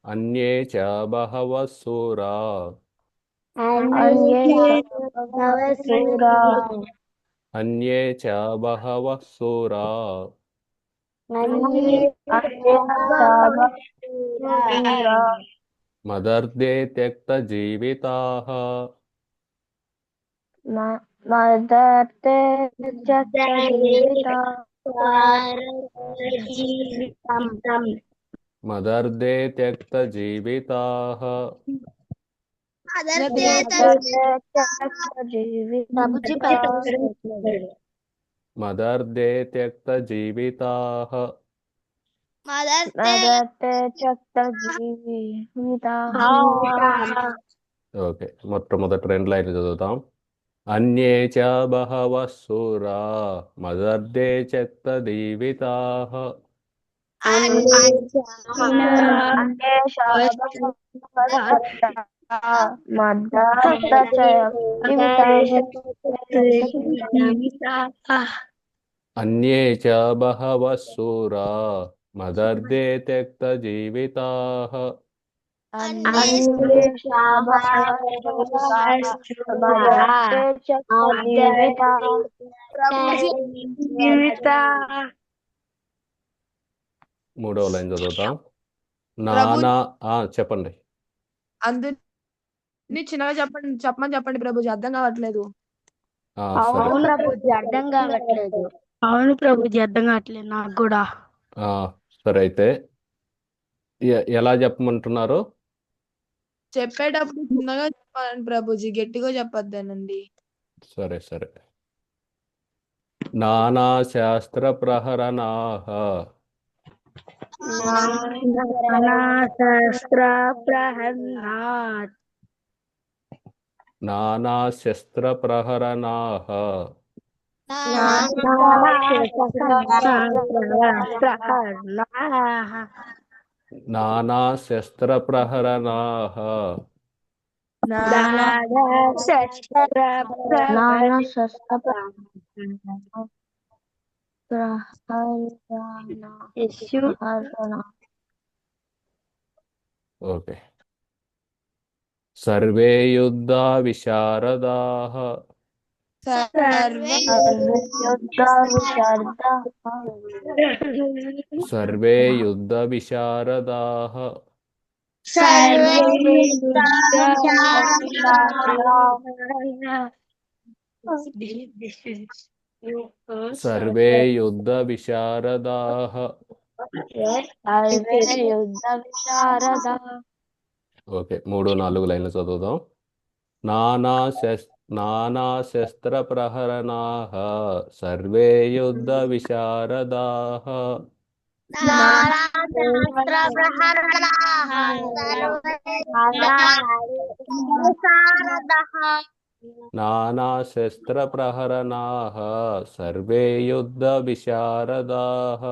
అన్యే చ బహవః సూరాః అన్యే చ బహవః సూరాః మదర్థే త్యక్త జీవితాః మదర్థే త్యక్త జీవితాః మదర్థే త్యక్త జీవితాః. ఓకే, మొట్టమొదటి 2 లైన్లు చదువుతాం. అన్యే చ బహవః సూరాః మదర్థే త్యక్త జీవితాః అన్యే చ బహవః సూరాః మదర్థే త్యక్త జీవితాః మూడవ లైన్ చదువుతాం. నానా చెప్పండి. అందరినీ చిన్నగా చెప్పమని చెప్పండి ప్రభుజీ, అర్థం కావట్లేదు. సరే, అవును ప్రభుజీ అర్థం కావట్లేదు. అవును ప్రభుజీ అర్థం కావట్లేదు నాకు కూడా. సరే, అయితే ఎలా చెప్పమంటున్నారు? చెప్పేటప్పుడు చిన్నగా చెప్పాలండి ప్రభుజీ, గట్టిగా చెప్పొద్దానండి. సరే సరే. నానా శాస్త్ర ప్రహరణాః నానా శస్త్ర ప్రహరణాః నానా శస్త్ర ప్రహరణాః ఓకే. సర్వే యుద్ధా విశారదాః సర్వే యుద్ధ విశారదాః సర్వే యుద్ధ విశారదాః. ఓకే, 3-4 లైన్లు చదువుదాం. నానా శస్త్ర ప్రహరణాః సర్వే యుద్ధ విశారదాః నానా శస్త్ర ప్రహరణాః సర్వే యుద్ధ విశారదాః.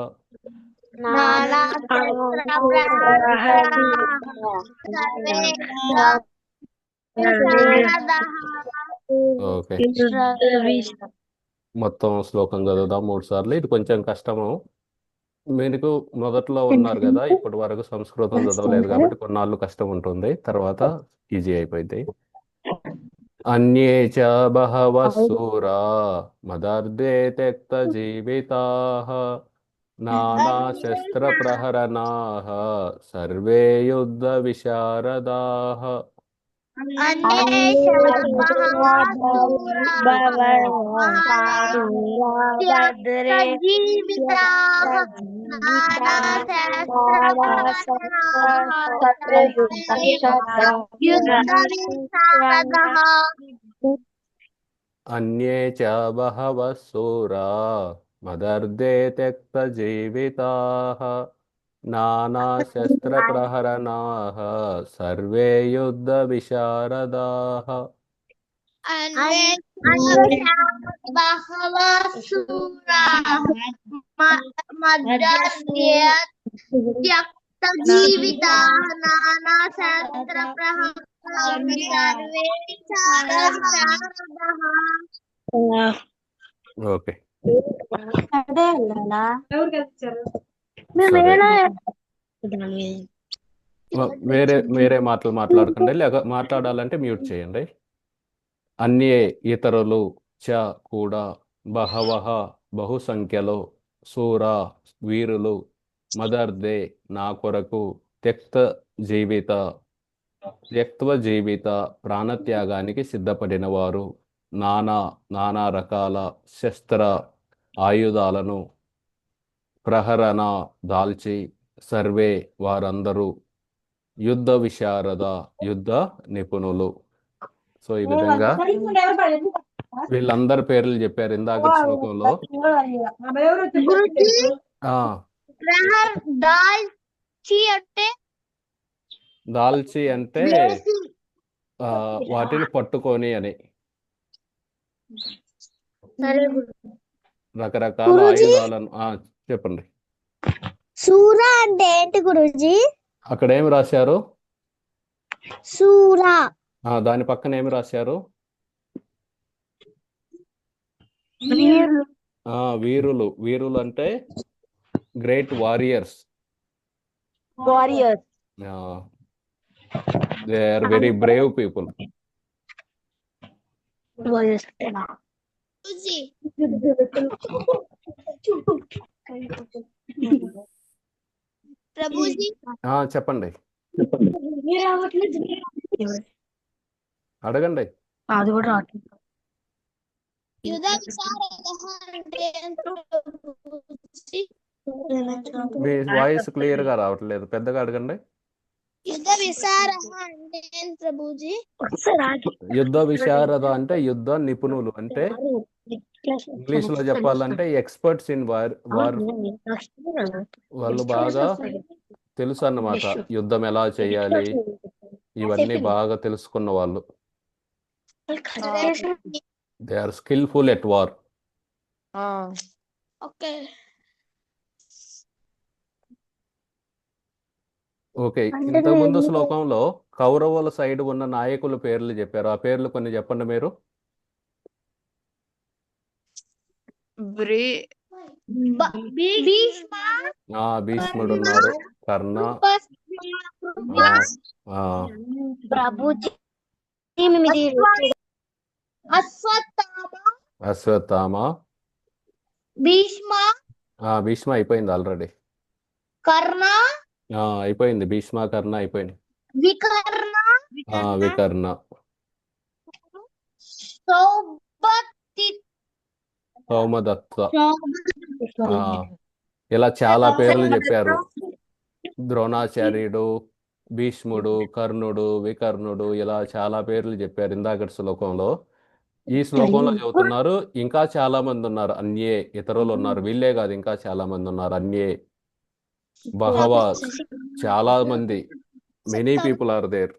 ఓకే, మొత్తం శ్లోకం చదువుదాం 3 సార్లు. ఇది కొంచెం కష్టము. మీకు మొదట్లో ఉన్నారు కదా, ఇప్పటి వరకు సంస్కృతం చదవలేదు కాబట్టి కొన్నాళ్ళు కష్టం ఉంటుంది, తర్వాత ఈజీ అయిపోయింది. అన్యే చ బహవః శూరా మదర్థే త్యక్త జీవితాః నానా శస్త్ర ప్రహరణాః సర్వే యుద్ధ విశారదాః. అన్యే చ బహవః శూరా మదర్థే త్యక్త జీవితాః నానా శస్త్ర ప్రహరణాః సర్వే యుద్ధ విశారదాః. ఓకే, సరే. వేరే మాటలు మాట్లాడకండి, లేక మాట్లాడాలంటే మ్యూట్ చేయండి. అన్యే ఇతరులు, చ కూడా, బహవః బహుసంఖ్యలో, శూరా వీరులు, మదర్థే నా కొరకు, త్యక్త్వ జీవిత ప్రాణత్యాగానికి సిద్ధపడిన వారు, నానా రకాల శస్త్ర ఆయుధాలను, ప్రహరణ దాల్చి, సర్వే వారందరూ, యుద్ధ విశారద యుద్ధ నిపుణులు. సో ఈ విధంగా వీళ్ళందరి పేర్లు చెప్పారు ఇందాక శ్లోకంలో. దాల్చి అంటే వాటిని పట్టుకొని అని, రకరకాల ఆయుధాలను. చెప్పండి, సూరా అంటే ఏంటి గురూజీ? అక్కడ ఏమి రాశారు? సూరా దాని పక్కన ఏమి రాశారు? వీరులు. వీరులు అంటే great warriors. They are very brave people. Prabhuji చెప్పండి, అడగండి. యుధ విశారదః అంటే ప్రభుజీ? మీ వాయిస్ క్లియర్ గా రావట్లేదు, పెద్దగా అడగండి. యుధ విశారద అంటే ప్రభుజీ? యుద్ధ విశారద అంటే యుద్ధ నిపుణులు, అంటే ఇంగ్లీష్ లో చెప్పాలంటే ఎక్స్పర్ట్స్ ఇన్ వార్. వాళ్ళు బాగా తెలుసు అన్నమాట, యుద్ధం ఎలా చేయాలి ఇవన్నీ బాగా తెలుసుకున్న వాళ్ళు. They are skilful at war. Okay, ఇంతకుముందు శ్లోకంలో కౌరవుల సైడ్ ఉన్న నాయకుల పేర్లు చెప్పారు. ఆ పేర్లు కొన్ని చెప్పండి మీరు. భీష్ముడు ఉన్నారు, కర్ణ, అశ్వత్థామ, భీష్మ అయిపోయింది ఆల్రెడీ. కర్ణ అయిపోయింది, భీష్మ కర్ణ అయిపోయింది. వికర్ణ, సౌమదత్త, ఇలా చాలా పేర్లు చెప్పారు. ద్రోణాచార్యుడు, భీష్ముడు, కర్ణుడు, వికర్ణుడు, ఇలా చాలా పేర్లు చెప్పారు ఇందాకటి శ్లోకంలో. ఈ శ్లోకంలో చెబుతున్నారు ఇంకా చాలా మంది ఉన్నారు, అన్యే ఇతరులు ఉన్నారు. వీళ్ళే కాదు, ఇంకా చాలా మంది ఉన్నారు. అన్యే బహవ, చాలా మంది, మెనీ పీపుల్ ఆర్ దేర్.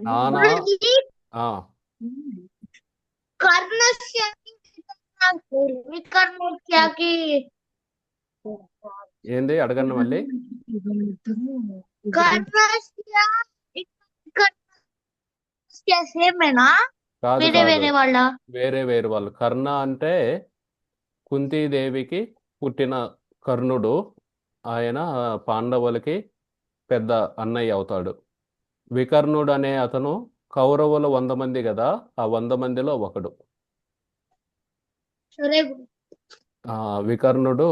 నానా ఏంది అడగండి మళ్ళీ. సేమేనా కాదు వేరే కాదు వేరే వాళ్ళ వేరే వేరే వాళ్ళు. కర్ణ అంటే కుంతీదేవికి పుట్టిన కర్ణుడు, ఆయన పాండవులకి పెద్ద అన్నయ్య అవుతాడు. వికర్ణుడు అనే అతను కౌరవులు 100 మంది కదా, ఆ 100 మందిలో ఒకడు. సరే వికర్ణుడు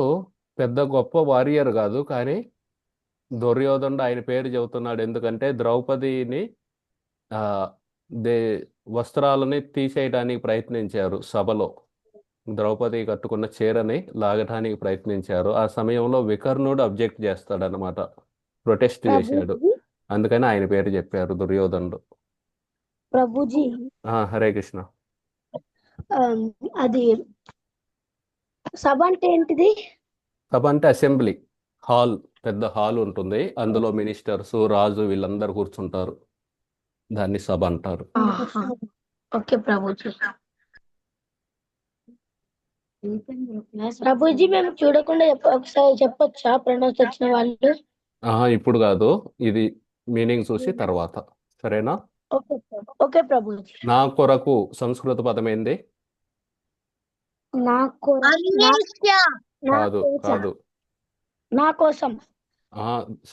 పెద్ద గొప్ప వారియర్ కాదు, కానీ దుర్యోధనుడు ఆయన పేరు చెబుతున్నాడు. ఎందుకంటే ద్రౌపదిని ఆ, దే వస్త్రాలని తీసేయడానికి ప్రయత్నించారు సభలో. ద్రౌపది కట్టుకున్న చీరని లాగటానికి ప్రయత్నించారు. ఆ సమయంలో వికర్ణుడు అబ్జెక్ట్ చేస్తాడనమాట, ప్రొటెస్ట్ చేశాడు. అందుకని ఆయన పేరు చెప్పారు దుర్యోధనుడు. ప్రభుజీ హరే కృష్ణ. అది సభ అంటే ఏంటిది? సభ అంటే అసెంబ్లీ హాల్, పెద్ద హాల్ ఉంటుంది. అందులో మినిస్టర్స్, రాజు వీళ్ళందరూ కూర్చుంటారు. దాన్ని సభ అంటారు. ఓకే ప్రభుజీ. ప్రభుజీ మేము చూడకుండా ఒకసారి చెప్పొచ్చా ప్రొనౌన్స్ వచ్చిన వాళ్ళు? ఇప్పుడు కాదు, ఇది మీనింగ్ చూసి తర్వాత. సరేనా? ఓకే ప్రభుజీ. నా కొరకు సంస్కృత పదం ఏంది? కాదు కాదు. నా కోసం.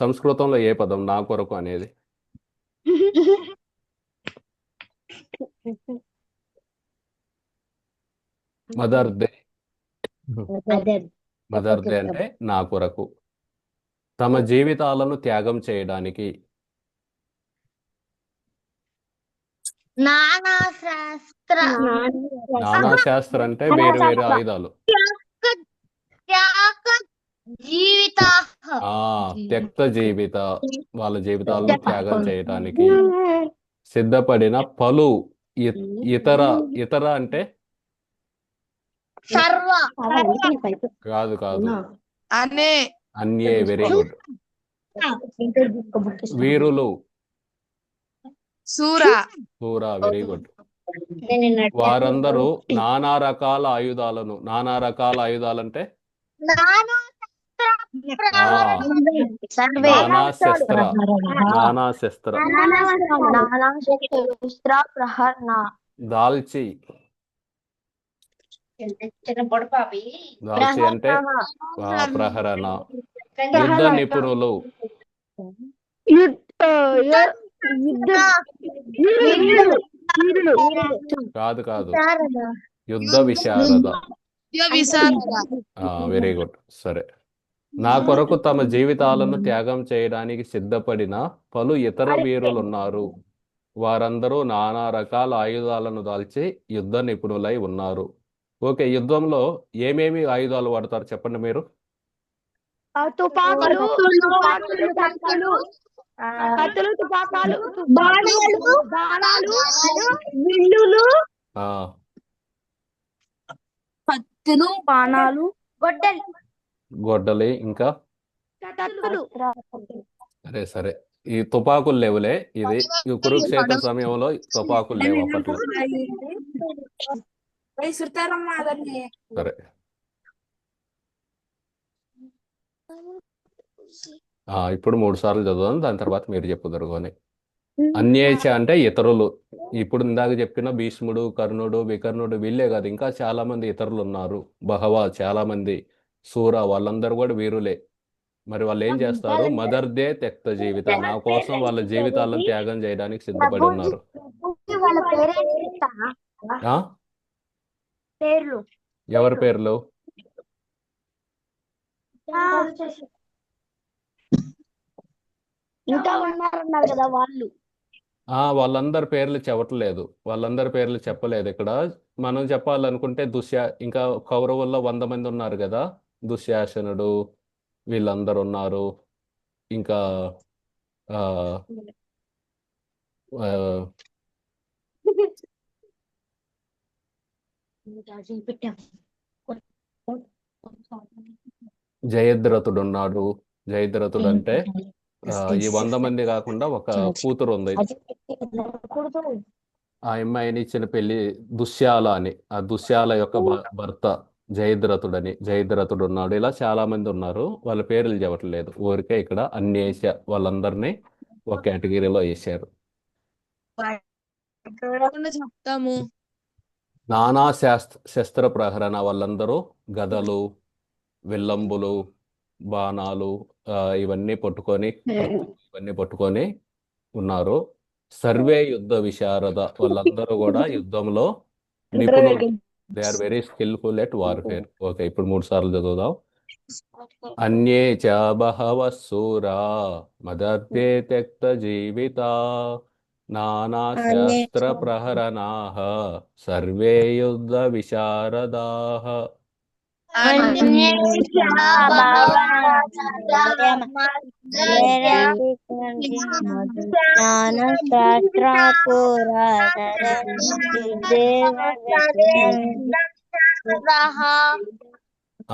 సంస్కృతంలో ఏ పదం నా కొరకు అనేది? Mother day. మదర్ డే అంటే నా కొరకు, తమ జీవితాలను త్యాగం చేయడానికి. నానాశాస్త్ర నానాశాస్త్ర అంటే వేరు వేరు ఆయుధాలు. త్యాగ జీవిత త్యక్త జీవిత, వాళ్ళ జీవితాలను త్యాగం చేయడానికి సిద్ధపడిన పలు ఇతర. ఇతర అంటే సర్వ కాదు కాదు. అనే అన్యే. Very good. వీరులు. సూర పూరా. Very good. వారందరూ నానా రకాల ఆయుధాలను. నానా రకాల ఆయుధాలంటే నానా శస్త్ర. నానా శస్త్ర దాల్చి. దాల్చి అంటే ప్రహరణ. యుద్ధ నిపుణులు. కాదు కాదు. యుద్ధ విశారద. Very good. సరే. నా కొరకు తమ జీవితాలను త్యాగం చేయడానికి సిద్ధపడిన పలు ఇతర వీరులు ఉన్నారు. వారందరూ నానా రకాల ఆయుధాలను దాల్చి యుద్ధ నిపుణులై ఉన్నారు. ఓకే, యుద్ధంలో ఏమేమి ఆయుధాలు వాడతారు చెప్పండి మీరు? తుపాకులు, కత్తులు, తుపాకాలు, బాణాలు, విల్లులు, కత్తులు, బాణాలు, గొడ్డలి, ఇంకా కత్తులు. సరే సరే. ఈ తుపాకులు లేవులే. ఇది ఈ కురుక్షేత్ర సమయంలో తుపాకులు లేవు అప్పట్లో. సరే. ఇప్పుడు 3 సార్లు చదువుదాం, దాని తర్వాత మీరు చెప్పుదురు అని. అన్యేచ అంటే ఇతరులు. ఇప్పుడు ఇందాక చెప్పిన భీష్ముడు, కర్ణుడు, వికర్ణుడు వీళ్ళే కాదు, ఇంకా చాలా మంది ఇతరులు ఉన్నారు. బహవా, చాలా మంది. సూర, వాళ్ళందరూ కూడా వీరులే. మరి వాళ్ళు ఏం చేస్తారు? మదర్ దే త్యక్త జీవిత, నా కోసం వాళ్ళ జీవితాలను త్యాగం చేయడానికి సిద్ధపడి ఉన్నారు. ఎవరి పేర్లు? ఇంకా ఉన్నారన్నారు కదా వాళ్ళు. వాళ్ళందరి పేర్లు చెప్పట్లేదు. వాళ్ళందరి పేర్లు చెప్పలేదు ఇక్కడ. మనం చెప్పాలనుకుంటే ఇంకా కౌరవుల్లో 100 మంది ఉన్నారు కదా. దుశ్శాసనుడు వీళ్ళందరూ ఉన్నారు. ఇంకా ఆ ఆ, జయద్రథుడు ఉన్నాడు. జయద్రథుడు అంటే ఈ 100 మంది కాకుండా ఒక కూతురు ఉంది. ఆ అమ్మాయిని ఇచ్చిన పెళ్లి దుశ్శాల అని. ఆ దుశ్శాల యొక్క భర్త జయద్రథుడని. జయద్రథుడు ఉన్నాడు. ఇలా చాలా మంది ఉన్నారు. వాళ్ళ పేర్లు చెప్పట్లేదు. ఊరికే ఇక్కడ అన్యేష వాళ్ళందరినీ ఒక కేటగిరీలో వేశారు. తప్పకుండా చెప్తాము. నానా శస్త్ర ప్రహరణ వాళ్ళందరూ గదలు, విల్లంబులు, బాణాలు ఇవన్నీ పట్టుకొని ఉన్నారు. సర్వే యుద్ధ విశారద వాళ్ళందరూ కూడా యుద్ధంలో నిపుణులు. They are very skilful at warfare. Okay, ఇప్పుడు 3 సార్లు చదువుదాం. అన్యే చ బహవః శూరా మదర్థే త్యక్త జీవితా నానా శస్త్ర ప్రహరణాః సర్వే యుద్ధ విశారదాః.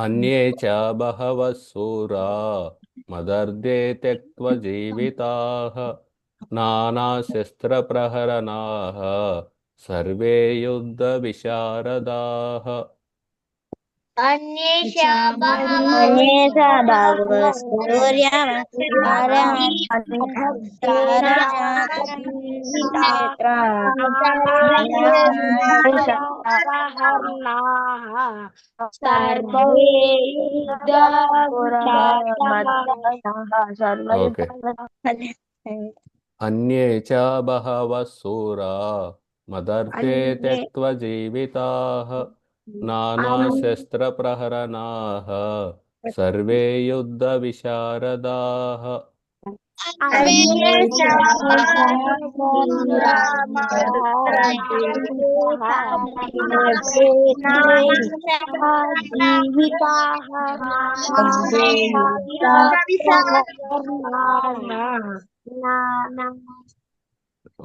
అన్యే చ బహవః శూరా మదర్థే త్యక్త్వా జీవితాః నానా శస్త్ర ప్రహరణాః సర్వే యుద్ధ విశారదాః. ఓకే, అన్యే చ బహవః శూరా మదర్థే త్యక్త్వా జీవితాః నానా శస్త్ర ప్రహరణాః సర్వే యుద్ధ విశారదాః.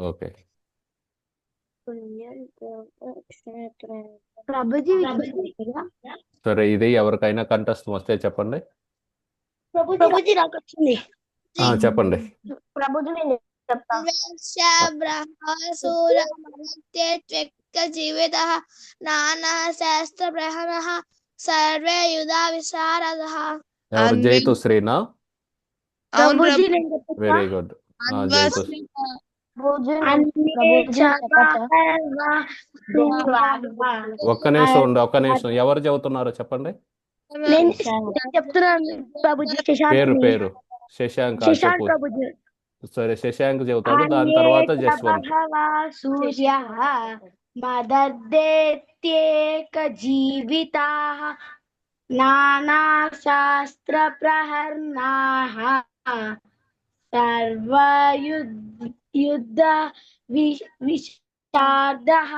ఓకే, సరే, ఇది ఎవరికైనా కంఠస్థం వస్తే చెప్పండి. ప్రభుజీ నాకు వచ్చింది. చెప్పండి. ప్రభుజీ నేను చెప్తాను. జీవిత నానా శాస్త్ర ప్రహర సర్వే యుధా విశారద. ఎవరు? జైతు శ్రీనా? అవును ప్రభుజీ ప్రభు. నేను చెప్తా. Very good. జైతు ఒక్క నిమిషం ఎవరు చెబుతున్నారో చెప్పండి. నేను చెప్తున్నాను ప్రభుజీ. పేరు శశాంక్. చెప్పు. ప్రభుజీ. సరే, శశాంక్ చెబుతాడు, దాని తర్వాత జస్వంత్. సూర్య మదర్దేత్యేక జీవితా నానా శాస్త్ర ప్రహర్నాః సర్వయుద్ధ విశారదః.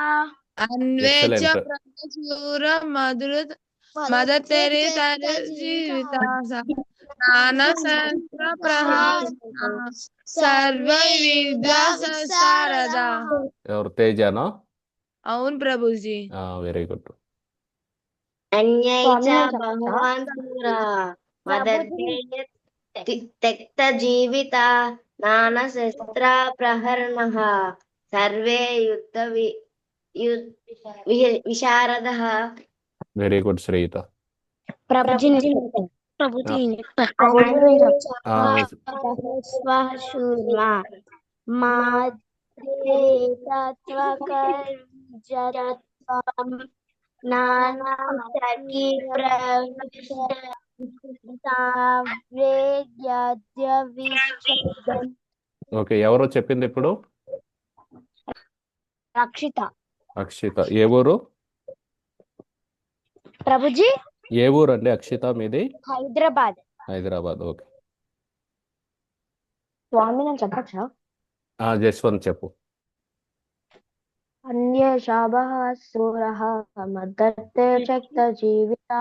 అన్వేష Excellent. ప్రశూర మదర్ తెరి జీవిత నానా శాస్త్ర ప్రహరణ సర్వ విద్య శారద. ఎవరు? తేజానా? అవును ప్రభుజీ. Very good. అన్యై చ భగవాన్ శూరా మదర్థే త్యక్త జీవిత నానా శస్త్ర ప్రహరణః సర్వే యుద్ధ విశారదః. Very good Shrita. ఓకే, ఎవరో చెప్పింది ఇప్పుడు? అక్షిత. ఏ ఊరు ప్రభుజీ? ఏ ఊరు అండి అక్షిత మీది? హైదరాబాద్. ఓకే. స్వామి నేను చెప్పచ్చా? జస్వంత్ చెప్పు. అన్యేషాభః శూరః మదర్థే త్యక్త జీవిత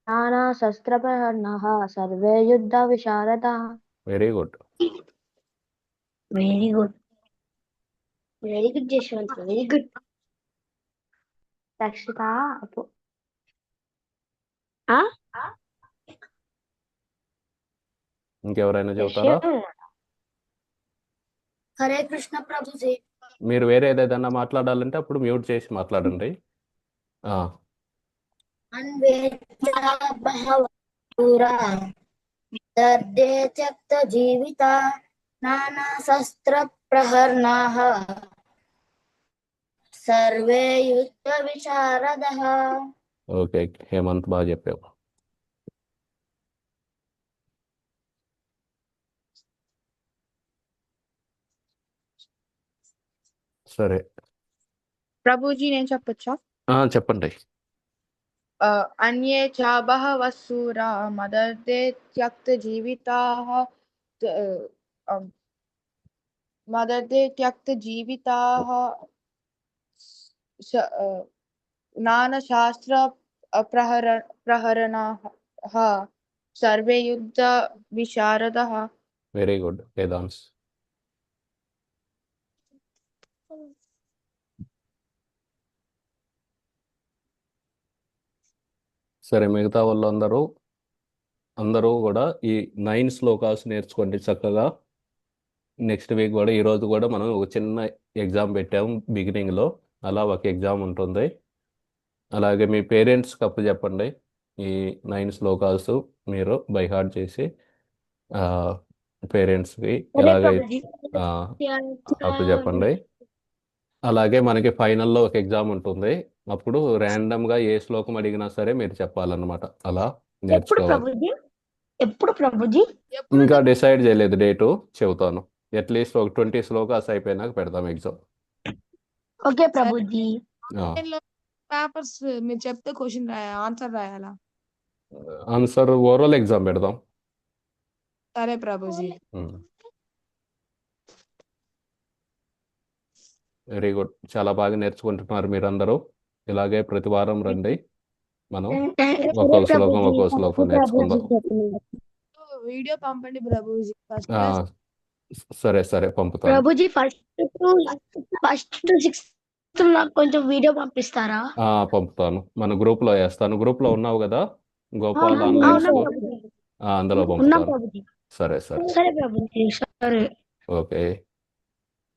నానా శస్త్ర ప్రహర్నాః సర్వే యుద్ధ విశారదః. Very good. Very good Jashwanth. Very good. Rakshita Appu. ఇంకెవరైనా చెబుతారా? హరే కృష్ణ ప్రభుజీ. మీరు వేరే ఏదైనా మాట్లాడాలంటే అప్పుడు మ్యూట్ చేసి మాట్లాడండి. త్యక్త జీవిత నానా శస్త్ర ప్రహర్నాః సర్వే యుక్త విశారదః. ఓకే హేమంత్ బాగా చెప్పావు. సరే ప్రభుజీ నేను చెప్పొచ్చా? చెప్పండి. అన్యే చ బహవః శూరా మదర్తే త్యక్త జీవితాః మదర్తే త్యక్త జీవితాః నానశాస్త్ర ప్రహరణాః సర్వే యుద్ధ విశారదః. Very good Vedansh. సరే మిగతా వాళ్ళందరూ అందరూ కూడా ఈ 9 శ్లోకాస్ నేర్చుకోండి చక్కగా. నెక్స్ట్ వీక్ కూడా ఈరోజు కూడా మనం ఒక చిన్న ఎగ్జామ్ పెట్టాము బిగినింగ్లో, అలా ఒక ఎగ్జామ్ ఉంటుంది. అలాగే మీ పేరెంట్స్కి అప్పు చెప్పండి. ఈ 9 శ్లోకాస్ మీరు బై హార్ట్ చేసి పేరెంట్స్కి ఎలాగైతే అప్పు చెప్పండి. అలాగే మనకి ఫైనల్లో ఒక ఎగ్జామ్ ఉంటుంది, అప్పుడు ర్యాండమ్గా ఏ శ్లోకం అడిగినా సరే మీరు చెప్పాలన్నమాట. అలా నేర్చుకోవాలి. ఎప్పుడు ప్రభుజీ? ఇంకా డిసైడ్ చేయలేదు డేటు, చెబుతాను. అట్లీస్ట్ ఒక 20 శ్లోకాస్ అయిపోయినాక పెడతాం ఎగ్జామ్. ఓకే ప్రభుజీ. పేపర్స్ మీరు చెప్తే క్వశ్చన్ ఆన్సర్ రాయాలా? ఆన్సర్ ఓవరాల్ ఎగ్జామ్ పెడదాం. సరే ప్రభుజీ. వెరీ గుడ్, చాలా బాగా నేర్చుకుంటున్నారు మీరందరూ. ఇలాగే ప్రతి వారం రండి, మనం ఒక్కొక్క శ్లోకం నేర్చుకుందాం. వీడియో పంపండి ప్రభుజీ. సరే పంపుతాను. ప్రభుజీ ఫస్ట్ టు 6 నాకు కొంచెం వీడియో పంపిస్తారా? పంపుతాను, మన గ్రూప్లో వేస్తాను. గ్రూప్లో ఉన్నావు కదా గోపాల్ ఆన్లైన్ స్కూల్, అందులో పంపుతాను. సరే సరే ప్రభుజీ. సరే ఓకే.